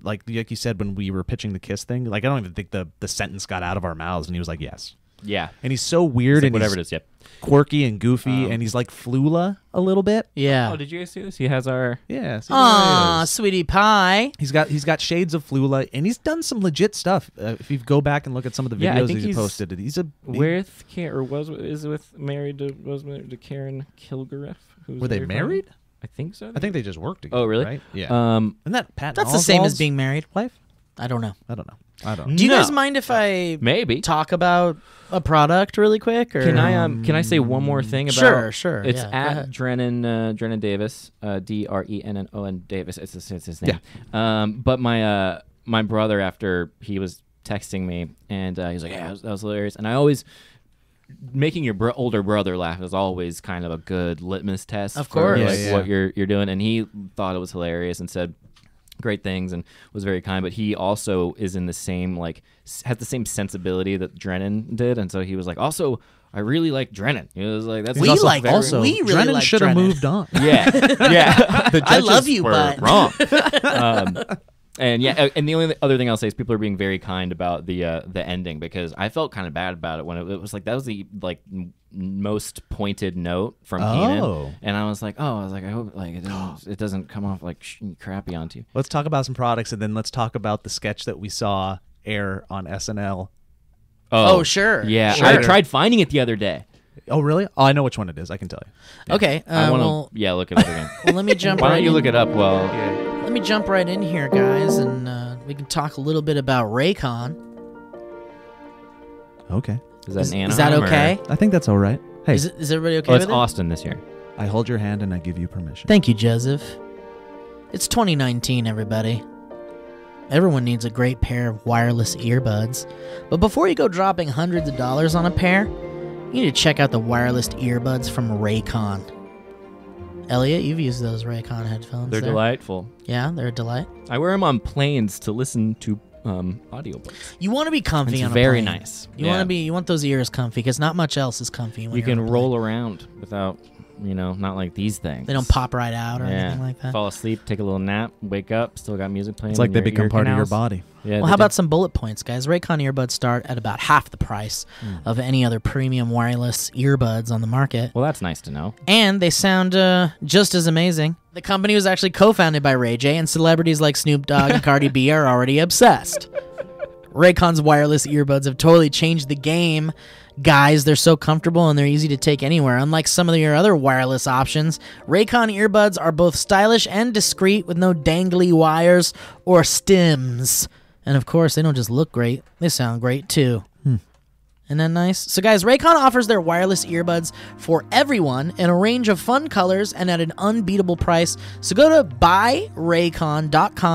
like you said, when we were pitching the kiss thing, like I don't even think the sentence got out of our mouths, and he was like, yes. Yeah. And he's so weird and whatever it is. Yep. quirky and goofy, and he's like Flula a little bit. Yeah. Oh, did you guys see this? He has our Yeah. Aw, sweetie pie. He's got shades of Flula, and he's done some legit stuff. If you go back and look at some of the Yeah, I videos think he's he's posted, he's married to Karen Kilgariff. Were they married? I think so. I think they just worked together. Oh, really? Right? Yeah. Um, Isn't that Pat? That's the same as Oswald's being married. wife? I don't know. I don't know. Do you No. guys mind if I maybe. talk about a product really quick? Or? Can I say one more thing about? Sure. It's yeah, go at ahead. Drennan Davis, DRENNON Davis. It's his name. Yeah. But my brother, after he was texting me, and he's like, "Yeah, that was hilarious." And I always making your older brother laugh is always kind of a good litmus test. Of for, course. like, Yeah. what you're doing. And he thought it was hilarious and said great things and was very kind, but he also is in the same has the same sensibility that Drennan did, and so he was like, also I really like Drennan. He was like, that's We also like- very- also- we really Drennan like should have Drennan. moved on. yeah. The I love judges you, were but- wrong. And the only other thing I'll say is people are being very kind about the ending, because I felt kind of bad about it when it was like that was the most pointed note from Keenan, and I was like, I hope it doesn't come off like crappy onto you. Let's talk about some products, and then let's talk about the sketch that we saw air on SNL. Oh, sure. Yeah, Sure. I tried finding it the other day. Oh, really? Oh, I know which one it is. I can tell you. Okay. I want to well, look it up again. well, let me jump. Why right don't you in. look it up while? Let me jump right in here, guys, and we can talk a little bit about Raycon. Okay. Is that an Is that Anaheim, or- okay? I think that's all right. Hey, Is everybody okay Oh, with it's it? Austin this year. I hold your hand and I give you permission. Thank you, Joseph. It's 2019, everybody. Everyone needs a great pair of wireless earbuds. But before you go dropping hundreds of dollars on a pair, you need to check out the wireless earbuds from Raycon. Elliot, you've used those Raycon headphones. They're delightful. Yeah, they're a delight. I wear them on planes to listen to audiobooks. You want to be comfy It's on a very plane. nice. You Yeah. you want those ears comfy, because not much else is comfy. When You you're can on a roll plane. around without, not like these things. They don't pop right out or Yeah. anything like that. Fall asleep, take a little nap, wake up, still got music playing. It's like in they your become ear part of your canals. body. Yeah, Well, they how do. about some bullet points, guys? Raycon earbuds start at about half the price of any other premium wireless earbuds on the market. Well, that's nice to know. And they sound just as amazing. The company was actually co-founded by Ray J, and celebrities like Snoop Dogg and Cardi B are already obsessed. Raycon's wireless earbuds have totally changed the game. Guys, they're so comfortable and they're easy to take anywhere. Unlike some of your other wireless options, Raycon earbuds are both stylish and discreet with no dangly wires or stems. And of course, they don't just look great, they sound great too. Isn't that nice? So guys, Raycon offers their wireless earbuds for everyone in a range of fun colors and at an unbeatable price. So go to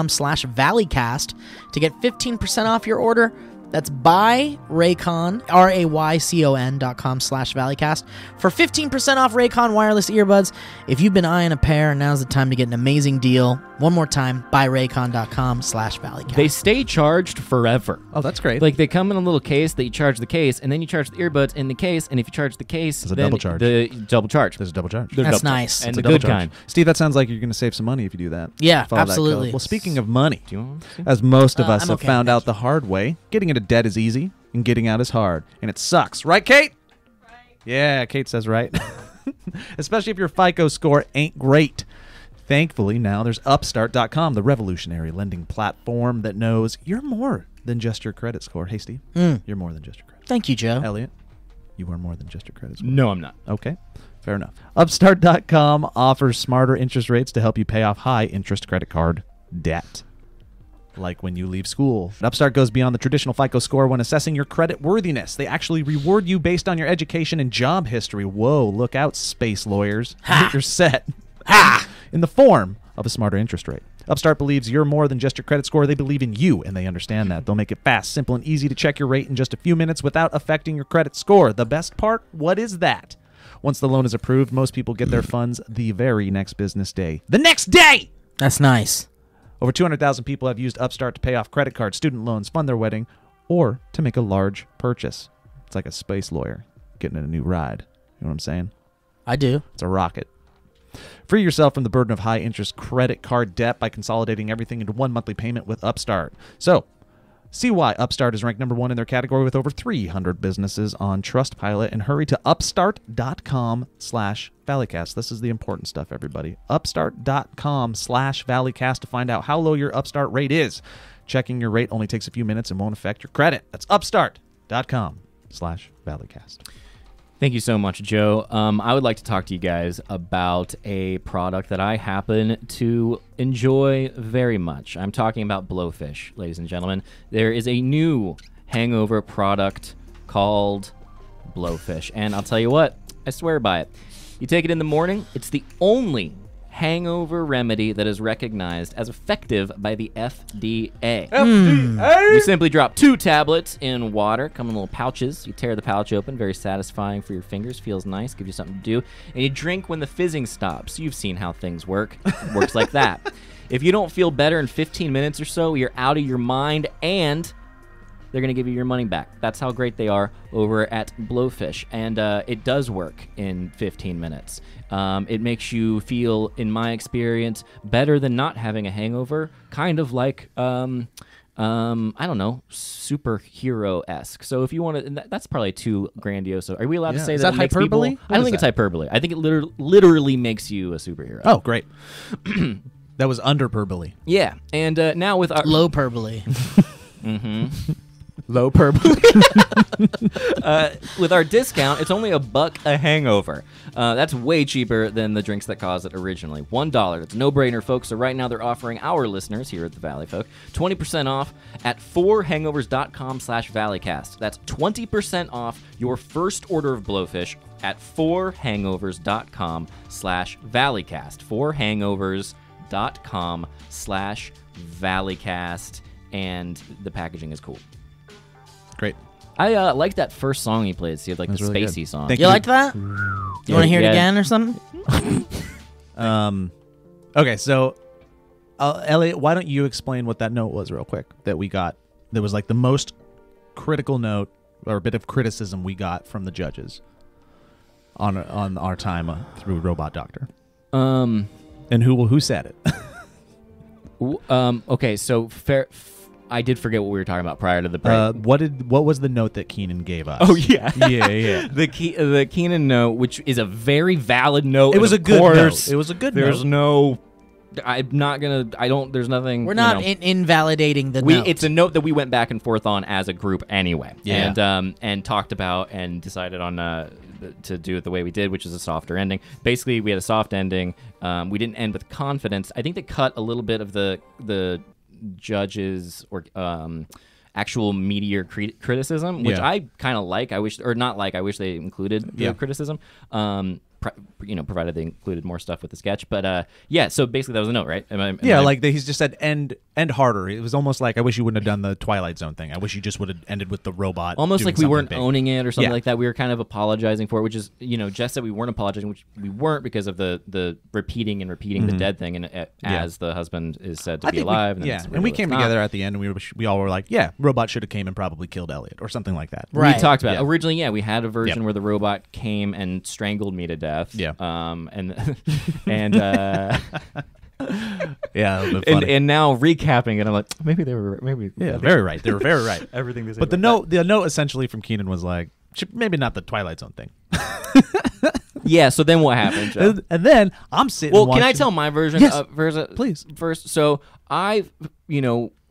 buyraycon.com/Valleycast to get 15% off your order, That's buyraycon, RAYCON.com/Valleycast for 15% off Raycon wireless earbuds. If you've been eyeing a pair, now's the time to get an amazing deal. One more time, buyraycon.com/Valleycast. They stay charged forever. Oh, that's great. Like they come in a little case that you charge the case, and then you charge the earbuds in the case, and if you charge the case, There's a then double charge. The double charge. There's a double charge. They're That's double charge. nice. And It's the a double good charge. kind. Steve, that sounds like you're going to save some money if you do that. Yeah, Follow that code. absolutely. Well, speaking of money, Do you want to see? as most of us I'm have okay, found thank out you. the hard way, getting into debt is easy and getting out is hard. And it sucks. Right, Kate? Right. Yeah, Kate says right. Especially if your FICO score ain't great. Thankfully, now there's Upstart.com, the revolutionary lending platform that knows you're more than just your credit score. Hey, Steve, you're more than just your credit Thank you, Joe. score. Elliot, you are more than just your credit score. No, I'm not. Okay, fair enough. Upstart.com offers smarter interest rates to help you pay off high-interest credit card debt. Like when you leave school. Upstart goes beyond the traditional FICO score when assessing your credit worthiness. They actually reward you based on your education and job history. Whoa, look out, space lawyers. You're set. In the form of a smarter interest rate. Upstart believes you're more than just your credit score. They believe in you, and they understand that. They'll make it fast, simple, and easy to check your rate in just a few minutes without affecting your credit score. The best part? What is that? Once the loan is approved, most people get their funds the very next business day. The next day! That's nice. Over 200,000 people have used Upstart to pay off credit cards, student loans, fund their wedding, or to make a large purchase. It's like a space lawyer getting in a new ride. You know what I'm saying? I do. It's a rocket. Free yourself from the burden of high-interest credit card debt by consolidating everything into one monthly payment with Upstart. So, see why Upstart is ranked #1 in their category with over 300 businesses on Trustpilot, and hurry to upstart.com/Valleycast. This is the important stuff, everybody. Upstart.com/Valleycast to find out how low your Upstart rate is. Checking your rate only takes a few minutes and won't affect your credit. That's upstart.com/Valleycast. Thank you so much, Joe. I would like to talk to you guys about a product that I happen to enjoy very much. I'm talking about Blowfish, ladies and gentlemen. There is a new hangover product called Blowfish, and I'll tell you what, I swear by it. You take it in the morning, it's the only hangover remedy that is recognized as effective by the FDA. You simply drop 2 tablets in water, come in little pouches. You tear the pouch open, very satisfying for your fingers, feels nice, gives you something to do. And you drink when the fizzing stops. You've seen how things work. It works like that. If you don't feel better in 15 minutes or so, you're out of your mind, and they're going to give you your money back. That's how great they are over at Blowfish. And it does work in 15 minutes. It makes you feel, in my experience, better than not having a hangover. Kind of like, I don't know, superhero-esque. So if you want to, that's probably too grandiose. Are we allowed to say Is that that it makes hyperbole? people? What I don't is think it's that? hyperbole. I think it literally makes you a superhero. Oh, great. That was underperbole. Yeah. And now with our... Low perbole. Low purple. With our discount, it's only $1 a hangover. That's way cheaper than the drinks that caused it originally. $1. That's a no-brainer, folks. So right now they're offering our listeners here at the Valley Folk 20% off at 4hangovers.com/Valleycast. That's 20% off your first order of Blowfish at 4hangovers.com/Valleycast. 4hangovers.com/Valleycast. And the packaging is cool. Great. I like that first song he played. See, like That's the really spacey good. song. Thank You like that? You want to hear it Yeah. again or something? Okay, so Elliot, why don't you explain what that note was real quick that we got? That was like the most critical note or a bit of criticism we got from the judges on our time through Robot Doctor. And who said it? Okay, so I did forget what we were talking about prior to the break. What was the note that Keenan gave us? Oh yeah, yeah. the Keenan note, which is a very valid note. It was and a of good course, note. It was a good There's note. no. I'm not gonna. I don't. There's nothing. We're not invalidating the note. It's a note that we went back and forth on as a group anyway. Yeah. And talked about and decided on to do it the way we did, which is a softer ending. Basically, we had a soft ending. We didn't end with confidence. I think they cut a little bit of the judges or actual meteor criticism, which Yeah. I kind of like. I wish they included the criticism. provided they included more stuff with the sketch. But yeah, so basically that was a note, right? He's just said end harder. It was almost like, I wish you wouldn't have done the Twilight Zone thing. I wish you just would have ended with the robot. Almost doing like we weren't something big. owning it or something Yeah. like that. We were kind of apologizing for it, which is, Jess said we weren't apologizing, which we weren't because of the repeating the dead thing, and as the husband is said to be alive. And we came together at the end, and we all were like, yeah, robot should have came and probably killed Elliot or something like that. Right. We talked about it. Yeah. Originally, we had a version where the robot came and strangled me to death. Yeah. And Yeah, a bit funny. and now recapping it, I'm like, maybe very right. They were very right. everything they said. But the note essentially from Keenan was like, maybe not the Twilight Zone thing. Yeah. So then what happened, Joe? And then I'm sitting. Well, can I watching- tell my version? Yes, please. First, so I,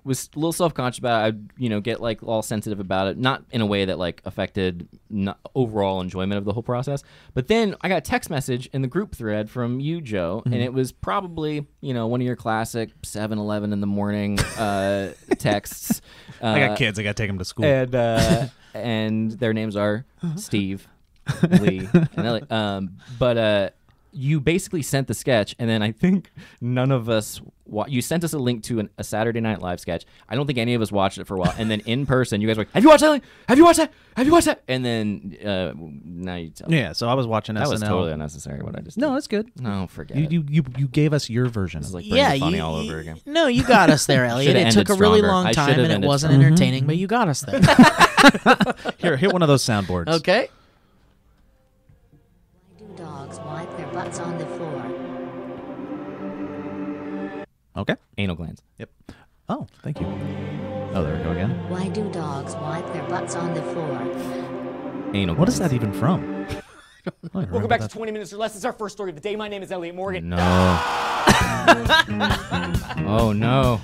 was a little self-conscious about it. I, get like all sensitive about it, not in a way that like affected overall enjoyment of the whole process. But then I got a text message in the group thread from you, Joe, and it was probably one of your classic 7-11 in the morning texts. I got kids. I got to take them to school. And their names are Steve, Lee, and Elliot. But you basically sent the sketch, and then I think none of us. You sent us a link to a Saturday Night Live sketch. I don't think any of us watched it for a while. And then in person, you guys were like, "Have you watched that? Have you watched that? Have you watched that?" And then now you tell me. Yeah, so I was watching SNL. That was totally unnecessary. What I just No, did. that's good. No, forget it. You gave us your version. This is of it. like Bring the Funny all over again. No, you got us there, Elliot. Should've It took a ended really stronger. long I time, should've and it ended wasn't stronger. entertaining, but you got us there. Here, hit one of those soundboards. Okay. Do dogs wipe their butts on the floor? Okay. Anal glands. Yep. Oh, thank you. Oh, there we go again. Why do dogs wipe their butts on the floor? Anal. What is glands. that even from? Welcome back to 20 Minutes or Less. This is our first story of the day. My name is Elliot Morgan. No. Oh no.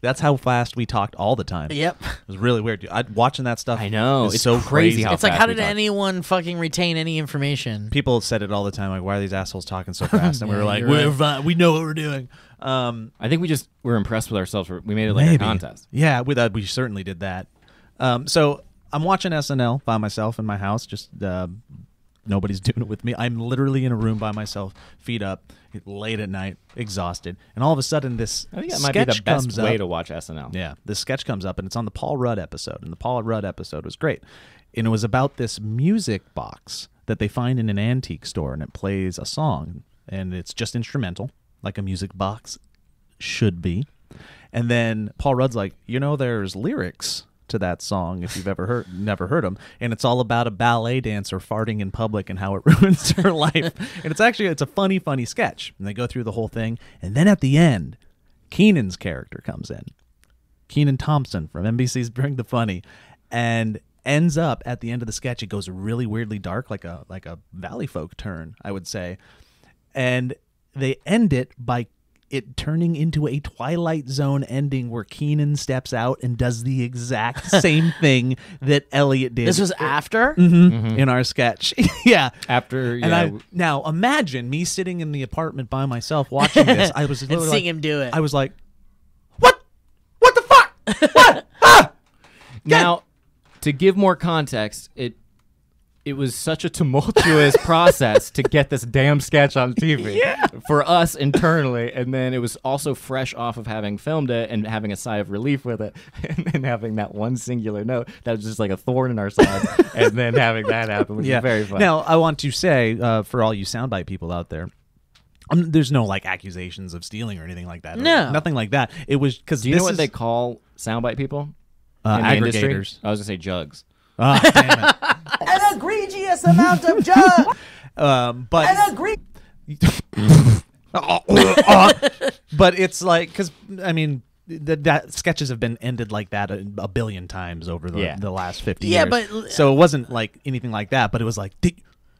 That's how fast we talked all the time. Yep. It was really weird. Watching that stuff. I know. is It's so crazy how It's like, fast how we did talk. anyone fucking retain any information? People said it all the time. Like, why are these assholes talking so fast? And we Yeah, were like, you're we're right. fine. We know what we're doing. I think we just were impressed with ourselves. We made it like Maybe. a contest. Yeah, we certainly did that. So I'm watching SNL by myself in my house. Just nobody's doing it with me. I'm literally in a room by myself, feet up, late at night, exhausted. And all of a sudden, this I think that might be the sketch best comes way up. to watch SNL. Yeah, this sketch comes up, and it's on the Paul Rudd episode. And the Paul Rudd episode was great. And it was about this music box that they find in an antique store, and it plays a song. And it's just instrumental, like a music box should be. And then Paul Rudd's like, there's lyrics to that song if you've never heard them, and it's all about a ballet dancer farting in public and how it ruins her life. And it's a funny sketch, and they go through the whole thing, and then at the end, Keenan's character comes in, Keenan Thompson from NBC's Bring the Funny, and ends up at the end of the sketch. It goes really weirdly dark, like a Valley Folk turn, I would say, and they end it by it turning into a Twilight Zone ending where Keenan steps out and does the exact same thing that Elliot did. This was after? in our sketch. Yeah. After, And now imagine me sitting in the apartment by myself watching this. I was And literally seeing like, him do it. I was like, what the fuck? What? now, to give more context, it was such a tumultuous process to get this damn sketch on TV for us internally, and then it was also fresh off of having filmed it and having a sigh of relief with it, and then having that one singular note that was just like a thorn in our side, and then having that happen, which is very fun. Now, I want to say, for all you soundbite people out there, there's no like accusations of stealing or anything like that. No. Nothing like that. It was because Do you know what they call soundbite people? in the industry? aggregators. I was gonna say jugs. Oh, damn it. An egregious amount of jug. But An egregious. but it's like, because I mean, that sketches have been ended like that a billion times over the last 50 Yeah, years. but- so it wasn't like anything like that. But it was like,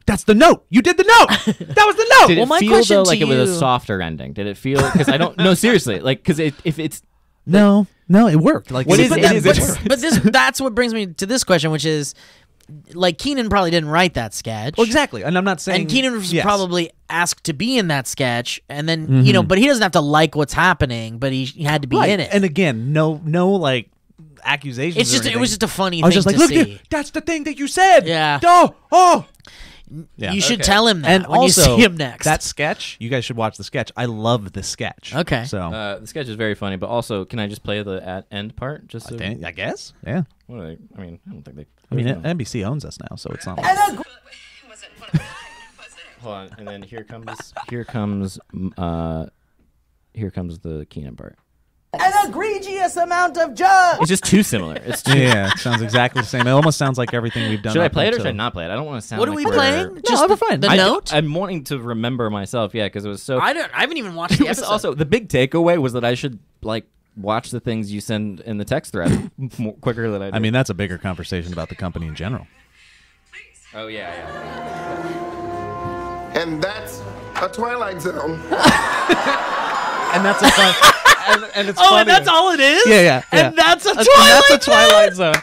that's the note. You did the note. That was the note. Did Well, it my feel question though to like it was a you- softer ending? Did it feel? Because I don't. No, seriously. Like, because if it's No, it worked. Like, What is But, it? that- It but, is- but that's what brings me to this question, which is, like, Keenan probably didn't write that sketch. well, exactly. And I'm not saying. And Keenan was yes. probably asked to be in that sketch, and then but he doesn't have to like what's happening, but he had to be Right. in it. And again, no like accusations. It's just or it was anything. just a funny I was thing just like, to look, see. that's the thing that you said. Yeah. Oh. Yeah. You should Okay. tell him that And when also, you see him next. that sketch, you guys should watch the sketch. I love the sketch. Okay. So, The sketch is very funny, but also, can I just play the end part? Just so, I guess. Yeah. what are they, I mean, I don't think they. I mean, don't know. NBC owns us now, so it's not like... Hold on, and then here comes the Keenan part. An egregious amount of judge. It's just too similar. It's too. Yeah, it sounds exactly the same. It almost sounds like everything we've done. Should I up play it or until- should I not play it? I don't want to sound. what are like we we're- playing? Just we're fine. the note? I'm wanting to remember myself. Yeah, because it was so. I haven't even watched It the was episode. also the big takeaway was that I should watch the things you send in the text thread more quicker than I do. I mean, that's a bigger conversation about the company in general. oh yeah. And that's a Twilight Zone. And that's a fun... and it's oh, funnier. and that's all it is? Yeah. And that's a That's Twilight a Twilight Zone.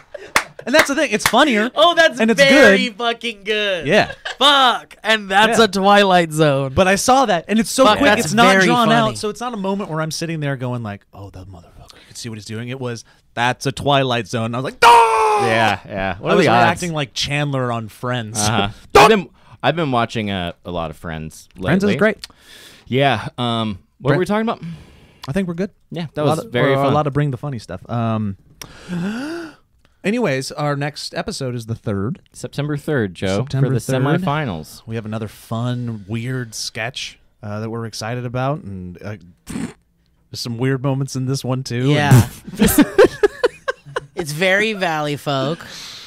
And that's the thing. It's funnier. Oh, that's and it's very good. fucking good. Yeah. Fuck. And that's Yeah. a Twilight Zone. But I saw that, and it's so Fuck, quick. that's It's not very drawn funny. out, so it's not a moment where I'm sitting there going like, "Oh, the motherfucker! You can see what he's doing." It was that's a Twilight Zone. And I was like, "Oh!" Yeah. What I are was the odds? acting like Chandler on Friends. Uh-huh. I've been watching a lot of Friends lately. Friends is great. Yeah. What were we talking about? I think we're good. Yeah, that was very fun. A lot of bring the funny stuff. Anyways, our next episode is the 3rd. September 3rd, Joe, September for the 3rd. semifinals. We have another fun, weird sketch that we're excited about, and there's some weird moments in this one too. Yeah. It's very Valley folk.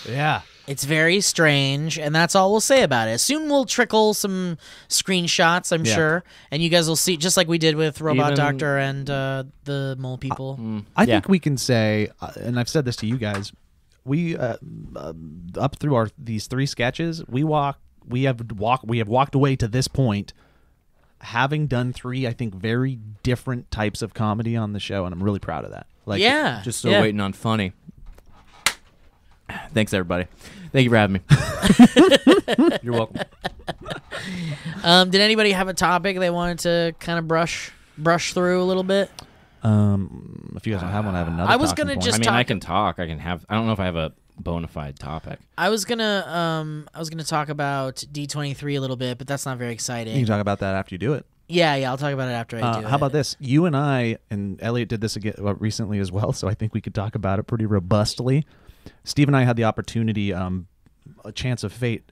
Yeah. It's very strange, and that's all we'll say about it. Soon we'll trickle some screenshots, I'm Yeah. sure, and you guys will see, just like we did with Robot Even- Doctor and the mole people. I Yeah. think we can say, and I've said this to you guys, we up through these 3 sketches, we have walked away to this point, having done 3, I think, very different types of comedy on the show, and I'm really proud of that. Like, Yeah. Just still yeah. waiting on funny. Thanks, everybody. Thank you for having me. You're welcome. Did anybody have a topic they wanted to kind of brush through a little bit? If you guys don't have one, I have another. I was talking gonna point. just I mean, talk- I can talk. I don't know if I have a bona fide topic. I was gonna talk about D23 a little bit, but that's not very You exciting. can talk about that after you do it. Yeah, I'll talk about it after I do it. How about this? You and I, and Elliot did this again recently as well, so I think we could talk about it pretty robustly. Steve and I had the opportunity, a chance of fate,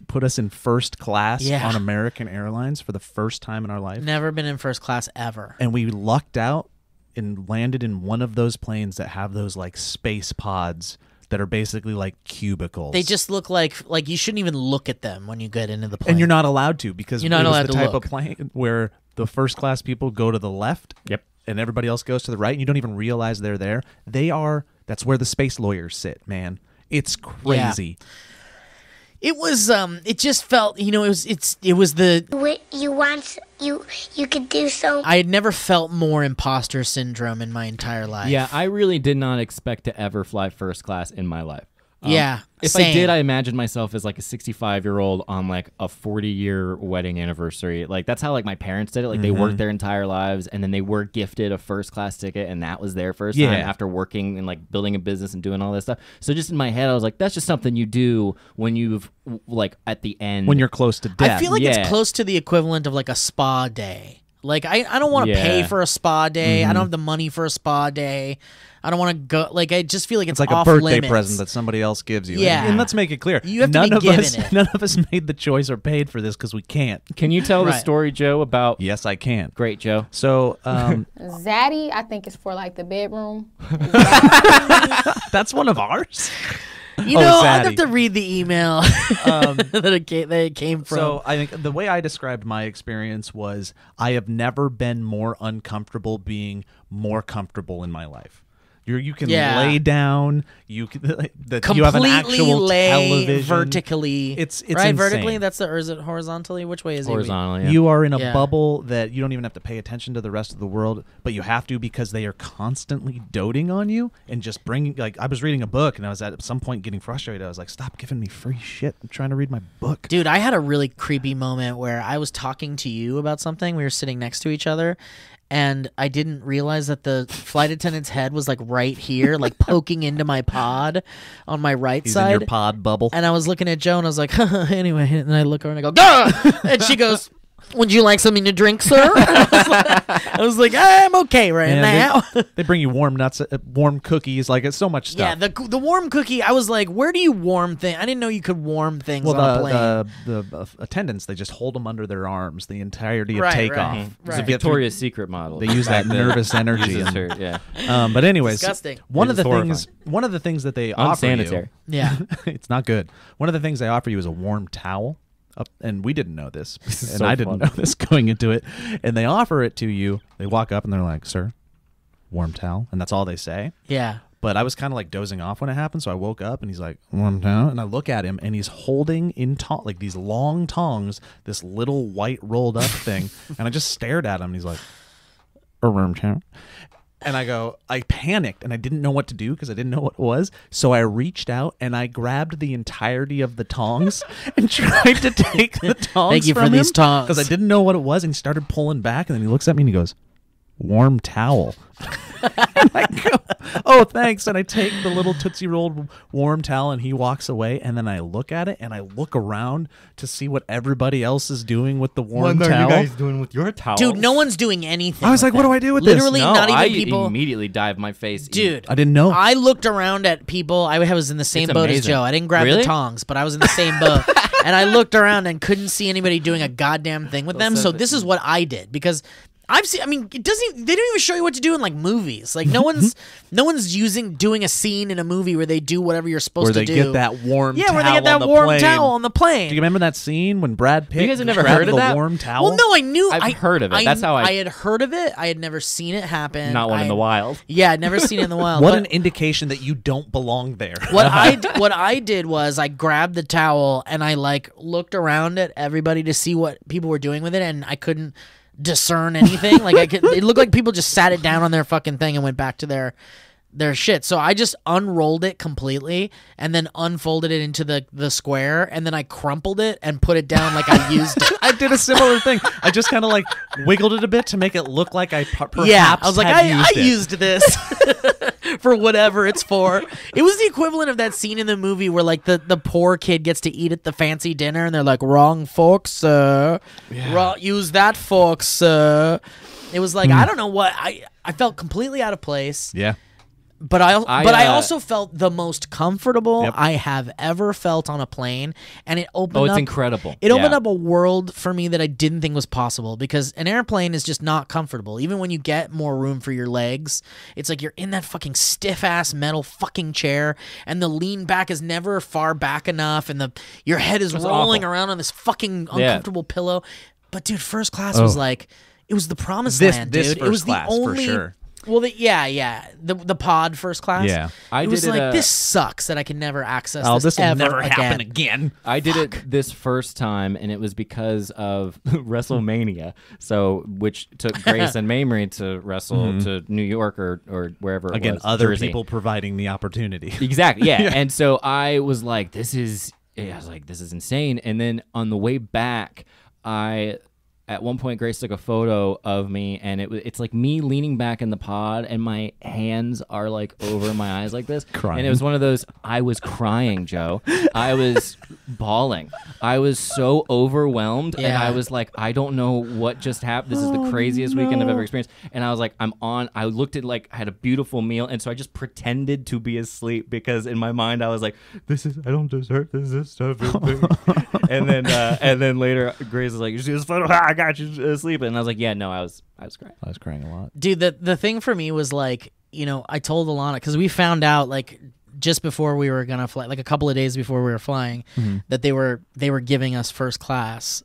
put us in first class Yeah. on American Airlines for the first time in our life. Never been in first class ever. And we lucked out and landed in one of those planes that have those like space pods that are basically like cubicles. They just look like you shouldn't even look at them when you get into the plane. And you're not allowed to, because You're not it was allowed the to type look. of plane where the first class people go to the left. Yep. And everybody else goes to the right, and you don't even realize they're there. That's where the space lawyers sit, man. It's crazy. It was it just felt, it was the You could do so. I had never felt more imposter syndrome in my entire life. Yeah, I really did not expect to ever fly first class in my life. Yeah, If same. I did, I imagined myself as like a 65-year-old on like a 40-year wedding anniversary. Like that's how like my parents did it. Like they worked their entire lives, and then they were gifted a first class ticket, and that was their first time after working and like building a business and doing all this stuff. So just in my head, I was like, that's just something you do when you've like at the end When you're close to death. I feel like Yeah. it's close to the equivalent of like a spa day. Like I don't want to pay Yeah. for a spa day. I don't have the money for a spa day. I don't want to go. Like I just feel like It's like a off birthday limits. present that somebody else gives you. Yeah. And let's make it clear. You have to none be of given us, it. None of us made the choice or paid for this because we can't. Can you tell the Right. story, Joe, about Yes, I can. Great Joe? So Zaddy, I think, is for like the bedroom. that's one of ours. You know, I'd Zaddy. have to read the email that it came from. So I think the way I described my experience was I have never been more uncomfortable being more comfortable in my life. You can Yeah. lay down. You can you completely have an actual lay television. vertically. It's right insane. vertically. That's the, or is it horizontally? Which way is it? Horizontally. Yeah. You are in a Yeah. bubble that you don't even have to pay attention to the rest of the world, but you have to because they are constantly doting on you and just bringing. Like I was reading a book and I was at some point getting frustrated. I was like, "Stop giving me free shit! I'm trying to read my book." Dude, I had a really creepy moment where I was talking to you about something. We were sitting next to each other, and I didn't realize that the flight attendant's head was like right here, like poking into my pod on my right He's side. in your pod bubble. And I was looking at Joe, and I was like, anyway. And I look over and I go, Gah! And she goes, would you like something to drink, sir? I was like, I'm okay right now. They bring you warm nuts, warm cookies. Like, it's so much stuff. Yeah, the warm cookie. I was like, where do you warm things? I didn't know you could warm things on a plane. The attendants, they just hold them under their arms the entirety of Right, takeoff. right. It's a Victoria's Secret model. They use that nervous energy. Uses her, yeah. But anyways, Disgusting. one of the Horrifying. things that they offer Unsanitary. you, Yeah. it's not good. One of the things they offer you is a warm towel. And we didn't know this, and so I didn't fun. know this going into it. And they offer it to you. They walk up and they're like, "Sir, warm towel," and that's all they say. Yeah. But I was kind of like dozing off when it happened, so I woke up and he's like, "Warm towel," and I look at him and he's holding in like these long tongs, this little white rolled up thing, and I just stared at him. And he's like, "A warm towel." And I panicked and I didn't know what to do because I didn't know what it was. So I reached out and I grabbed the entirety of the tongs and tried to take the tongs. Thank you from for these tongs. because I didn't know what it was. And he started pulling back, and then he looks at me and he goes, "Warm towel." And I go, "Oh, thanks." And I take the little Tootsie Roll warm towel, and he walks away. And then I look at it and I look around to see what everybody else is doing with the warm towel. doing with your towel? Dude, no one's doing anything. I was with like, what that. do I do with this? Literally, No, not even I people. immediately dive my face. Dude, I didn't know. I looked around at people. I was in the same It's boat as amazing. Joe. I didn't grab the Really? tongs, but I was in the same boat. And I looked around and couldn't see anybody doing a goddamn thing with them. So this is what I did because I've seen. I mean, it doesn't. They don't even show you what to do in like movies. Like no one's doing a scene in a movie where they do whatever you're supposed where to they do. get that warm yeah, towel where they get that on the warm plane. towel on the plane. Do you remember that scene when Brad Pitt guys have never grabbed heard of the that? warm towel? Well, no, I knew. I've heard of it. That's how I had heard of it. I had never seen it happen. Not one in the wild. Yeah, I'd never seen it in the wild. What but an indication that you don't belong there. what I did was I grabbed the towel and I like looked around at everybody to see what people were doing with it, and I couldn't discern anything. Like it looked like people just sat it down on their fucking thing and went back to their shit. So I just unrolled it completely and then unfolded it into the square, and then I crumpled it and put it down like I used it. I did a similar thing. I just kind of like wiggled it a bit to make it look like I perhaps Yeah, I was like, had I used it. used this for whatever it's for. It was the equivalent of that scene in the movie where like the poor kid gets to eat at the fancy dinner and they're like, "Wrong fork, sir. Use that fork, sir." It was like I don't know what I felt completely out of place. Yeah. But I also felt the most comfortable Yep. I have ever felt on a plane, and it opened Oh, it's up incredible. It opened Yeah. up a world for me that I didn't think was possible, because an airplane is just not comfortable. Even when you get more room for your legs, it's like you're in that fucking stiff ass metal fucking chair, and the lean back is never far back enough, and your head is It's rolling awful. around on this fucking Yeah. uncomfortable pillow. But dude, first class was like, it was the promised land, this dude. It first was class, the for only sure. Well, the pod first class. Yeah. I it was did it, like, this sucks that I can never access Oh, this this will ever never again. happen again. I did it this first time, and it was because of WrestleMania. So, which took Grace and Mamrie to wrestle to New York or wherever it Again, was. other Jersey. people providing the opportunity. Exactly. Yeah. And so I was like, this is insane. And then on the way back, at one point, Grace took a photo of me, and it's like me leaning back in the pod, and my hands are like over my eyes like this. Crying. And it was one of those, I was crying, Joe. I was bawling. I was so overwhelmed, and Yeah. I was like, I don't know what just happened. This is the craziest weekend I've ever experienced. And I was like, I looked at like, I had a beautiful meal, and so I just pretended to be asleep, because in my mind I was like, I don't deserve this stuff. and then later Grace was like, you see this photo? I got you asleep. And I was like, yeah, no, I was crying. I was crying a lot. Dude, the thing for me was like, I told Alana, because we found out like just before we were gonna fly, like a couple of days before we were flying, that they were giving us first class.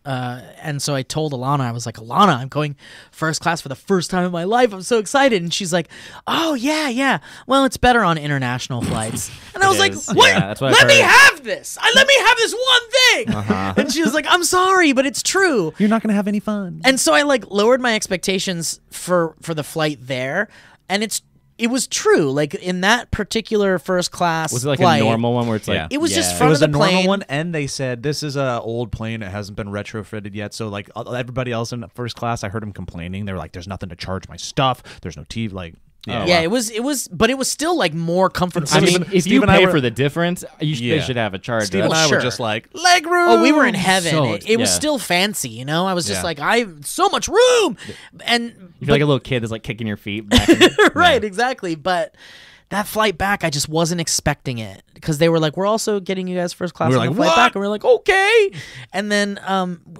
And so I told Alana, I was like, Alana, I'm going first class for the first time in my life. I'm so excited. And she's like, oh, yeah. Well, it's better on international flights. And I was like, is. what? Yeah, that's what I've Let me heard. have this. Let me have this one thing. And she was like, I'm sorry, but it's true. You're not going to have any fun. And so I like lowered my expectations for the flight there. And it's it was true. Like in that particular first class Was it like flight, a normal one where it's like Yeah. It was just It front was of a the normal plane. one, and they said this is a old plane. It hasn't been retrofitted yet. So like everybody else in first class, I heard them complaining. They were like, "There's nothing to charge my stuff. There's no TV." Like, Yeah, it was, but it was still like more comfortable. I mean, Steve if Steve you and I pay were- for the difference, they should have a charge. Steve and I sure. were just like leg room. Oh, we were in heaven. So it was yeah. still fancy, you know. I was just Yeah. like, I have so much room, and You feel like a little kid that's like kicking your feet. Back and, right, exactly. But that flight back, I just wasn't expecting it because they were like, "We're also getting you guys first class We were on the like, flight "What?" back," and we are like, "Okay." And then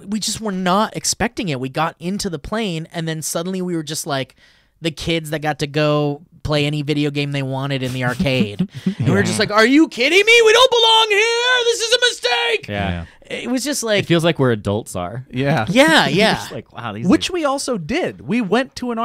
we just were not expecting it. We got into the plane, and then suddenly we were just like the kids that got to go play any video game they wanted in the arcade. And we were just like, "Are you kidding me? We don't belong here. This is a mistake." Yeah. It was just It like, feels like where adults are. Yeah. yeah, yeah. It's like, wow, these Which we also did. We went to a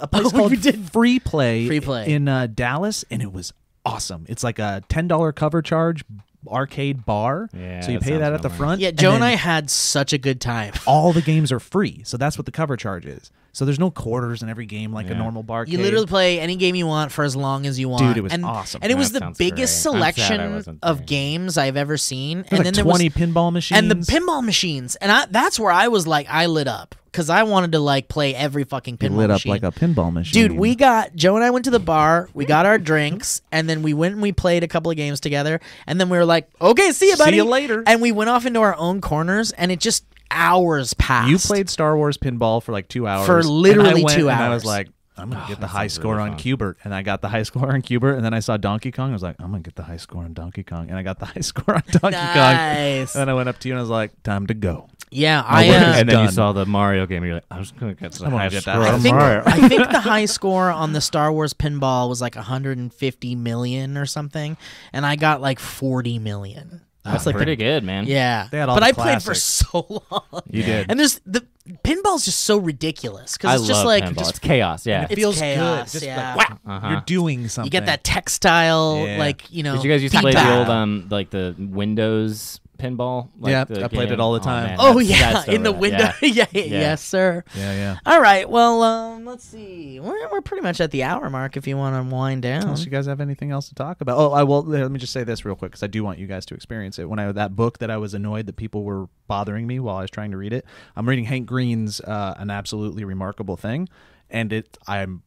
place Oh, called we did. Free Play, Free Play. in Dallas, and it was awesome. It's like a $10 cover charge arcade bar. Yeah, so you that pay sounds that at the about right. front. Yeah, Joe and then I had such a good time. all the games are free. So that's what the cover charge is. So there's no quarters in every game like a normal barcade. You literally play any game you want for as long as you want. Dude, it was and, awesome. And it was That the sounds biggest great. I'm sad I selection wasn't of there. games I've ever seen. There's like 20 pinball machines. And the pinball machines. And that's where I was like, I lit up. Because I wanted to like play every fucking pinball lit up machine. like a pinball machine. Dude, Joe and I went to the bar, we got our drinks, and then we went and we played a couple of games together, and then we were like, okay, see you, buddy. See you later. And we went off into our own corners, and it just hours passed. You played Star Wars pinball for like 2 hours. For literally and I went 2 And I hours. was like, I'm going to get the high sounds score really on fun. Cubert. And I got the high score on Cubert. And then I saw Donkey Kong. I was like, I'm going to get the high score on Donkey Kong. And I got the high score on Donkey Kong. Nice. And then I went up to you and I was like, time to go. Yeah, My work is and then you done. saw the Mario game. And you're like, I was going to get the I'm gonna high get score that high on score. Mario. I think the high score on the Star Wars pinball was like 150 million or something, and I got like 40 million. That's like pretty good, man. Yeah, They had all but the I played for classics. so long. You did. And there's the pinball's just so ridiculous I because it's just love like pinball. just It's chaos. Yeah. It's feels chaos, good. Just yeah. like, wow, Uh-huh. you're doing something. you get that textile, Yeah. like you know. Did you guys used to play feedback. the old like the Windows pinball? Like Yeah, the I played game? it all the time. man, Oh that's- yeah, that's so in the rad. window. Yeah. Yes, sir. Yeah, yeah. All right. Well, let's see. We're pretty much at the hour mark. If you want to wind down. Unless you guys have anything else to talk about. Oh, I will. Let me just say this real quick because I do want you guys to experience it. When that book that I was annoyed that people were bothering me while I was trying to read it, I'm reading Hank Green's An Absolutely Remarkable Thing, and I'm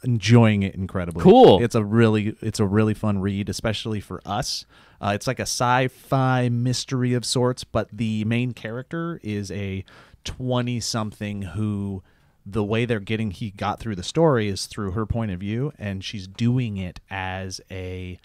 enjoying it incredibly. Cool. It's a really fun read, especially for us. It's like a sci-fi mystery of sorts, but the main character is a 20-something who the way he got through the story is through her point of view, and she's doing it as a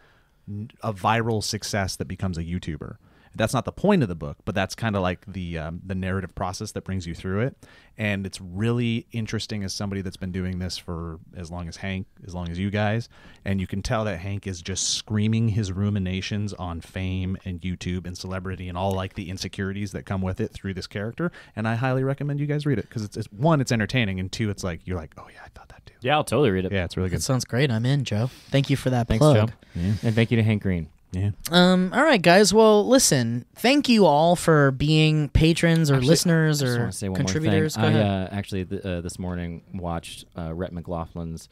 viral success that becomes a YouTuber. That's not the point of the book, but that's kind of like the narrative process that brings you through it. And it's really interesting as somebody that's been doing this for as long as Hank, as long as you guys. And you can tell that Hank is just screaming his ruminations on fame and YouTube and celebrity and all like the insecurities that come with it through this character. And I highly recommend you guys read it because it's one, it's entertaining, and two, it's like you're like, oh yeah, I thought that too. Yeah, I'll totally read it. Yeah, it's really That good. sounds great. I'm in, Joe. Thank you for that Thanks, plug. Joe. And thank you to Hank Green. Yeah. All right, guys. Well, listen. Thank you all for being patrons or listeners I just or want to say one contributors. more Go thing. ahead. Actually, this morning watched Rhett McLaughlin's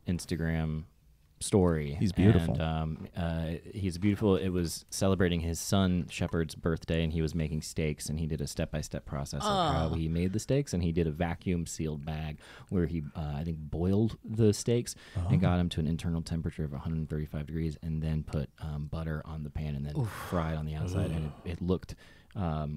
Instagram story. He's beautiful. And he's beautiful. It was celebrating his son Shepard's birthday, and he was making steaks, and he did a step-by-step process of how he made the steaks, and he did a vacuum-sealed bag where he, I think, boiled the steaks and got them to an internal temperature of 135 degrees, and then put butter on the pan and then fried on the outside, and it looked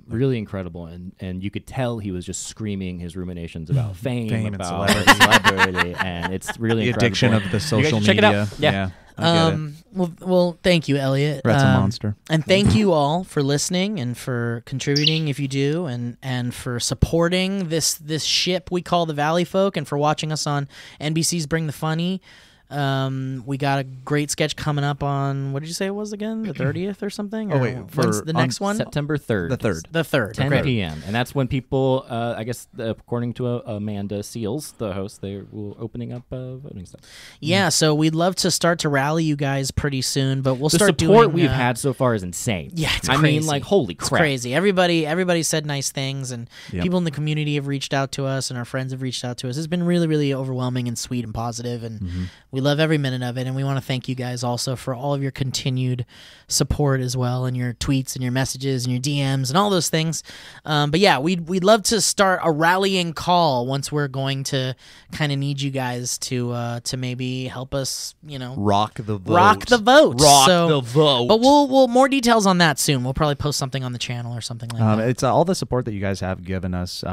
really incredible, and you could tell he was just screaming his ruminations about fame and about celebrity. and it's really The incredible. addiction of the You guys social should check media. it out. Yeah. I get it. Well, thank you, Elliot. Brett's a monster. And thank you all for listening and for contributing if you do, and for supporting this ship we call the Valley Folk, and for watching us on NBC's Bring the Funny. We got a great sketch coming up on, what did you say it was again? The 30th or something? Oh, Or wait, when's the next one? September 3rd. The 3rd. The 3rd. 10 okay. p.m. And that's when people, I guess, according to Amanda Seals, the host, they will opening up voting stuff. Yeah, so we'd love to start to rally you guys pretty soon, but we'll The start support doing, we've had so far is insane. Yeah, it's I crazy. mean, like, holy It's crap. crazy. Everybody said nice things, and Yep. people in the community have reached out to us, and our friends have reached out to us. It's been really, really overwhelming and sweet and positive, and we love every minute of it. And we want to thank you guys also for all of your continued support as well, and your tweets and your messages and your DMs and all those things. But yeah, we'd love to start a rallying call once we're going to kind of need you guys to maybe help us, Rock the vote. rock the vote. Rock So- the vote. But we'll more details on that soon. We'll probably post something on the channel or something like that. It's all the support that you guys have given us.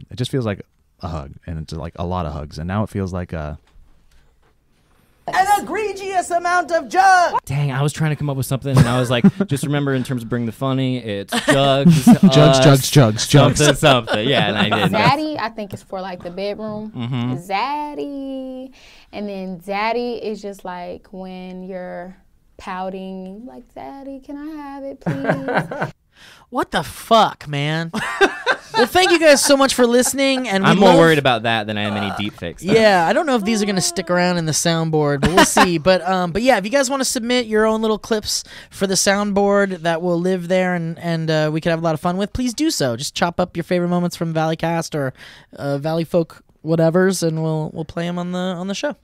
It just feels like a hug, and it's like a lot of hugs. And now it feels like An egregious amount of jug. Dang, I was trying to come up with something, and I was like, just remember in terms of bring the funny, it's jugs, jugs. something. Yeah, and I did. Zaddy, I think is for like the bedroom. Mm-hmm. Zaddy. And then Zaddy is just like when you're pouting, like, Zaddy, can I have it, please? What the fuck, man? Well, thank you guys so much for listening. And I'm more worried about that than I am any deep fakes. Yeah, I don't know if these are going to stick around in the soundboard, but we'll see. But yeah, if you guys want to submit your own little clips for the soundboard that will live there and we could have a lot of fun with, please do so. Just chop up your favorite moments from Valleycast or Valley Folk whatevers, and we'll play them on the show.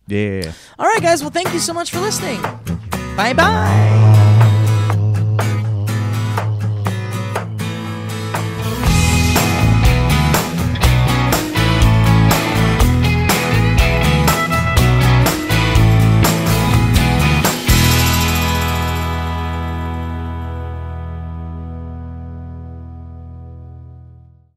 Yeah. All right, guys. Well, thank you so much for listening. Bye-bye.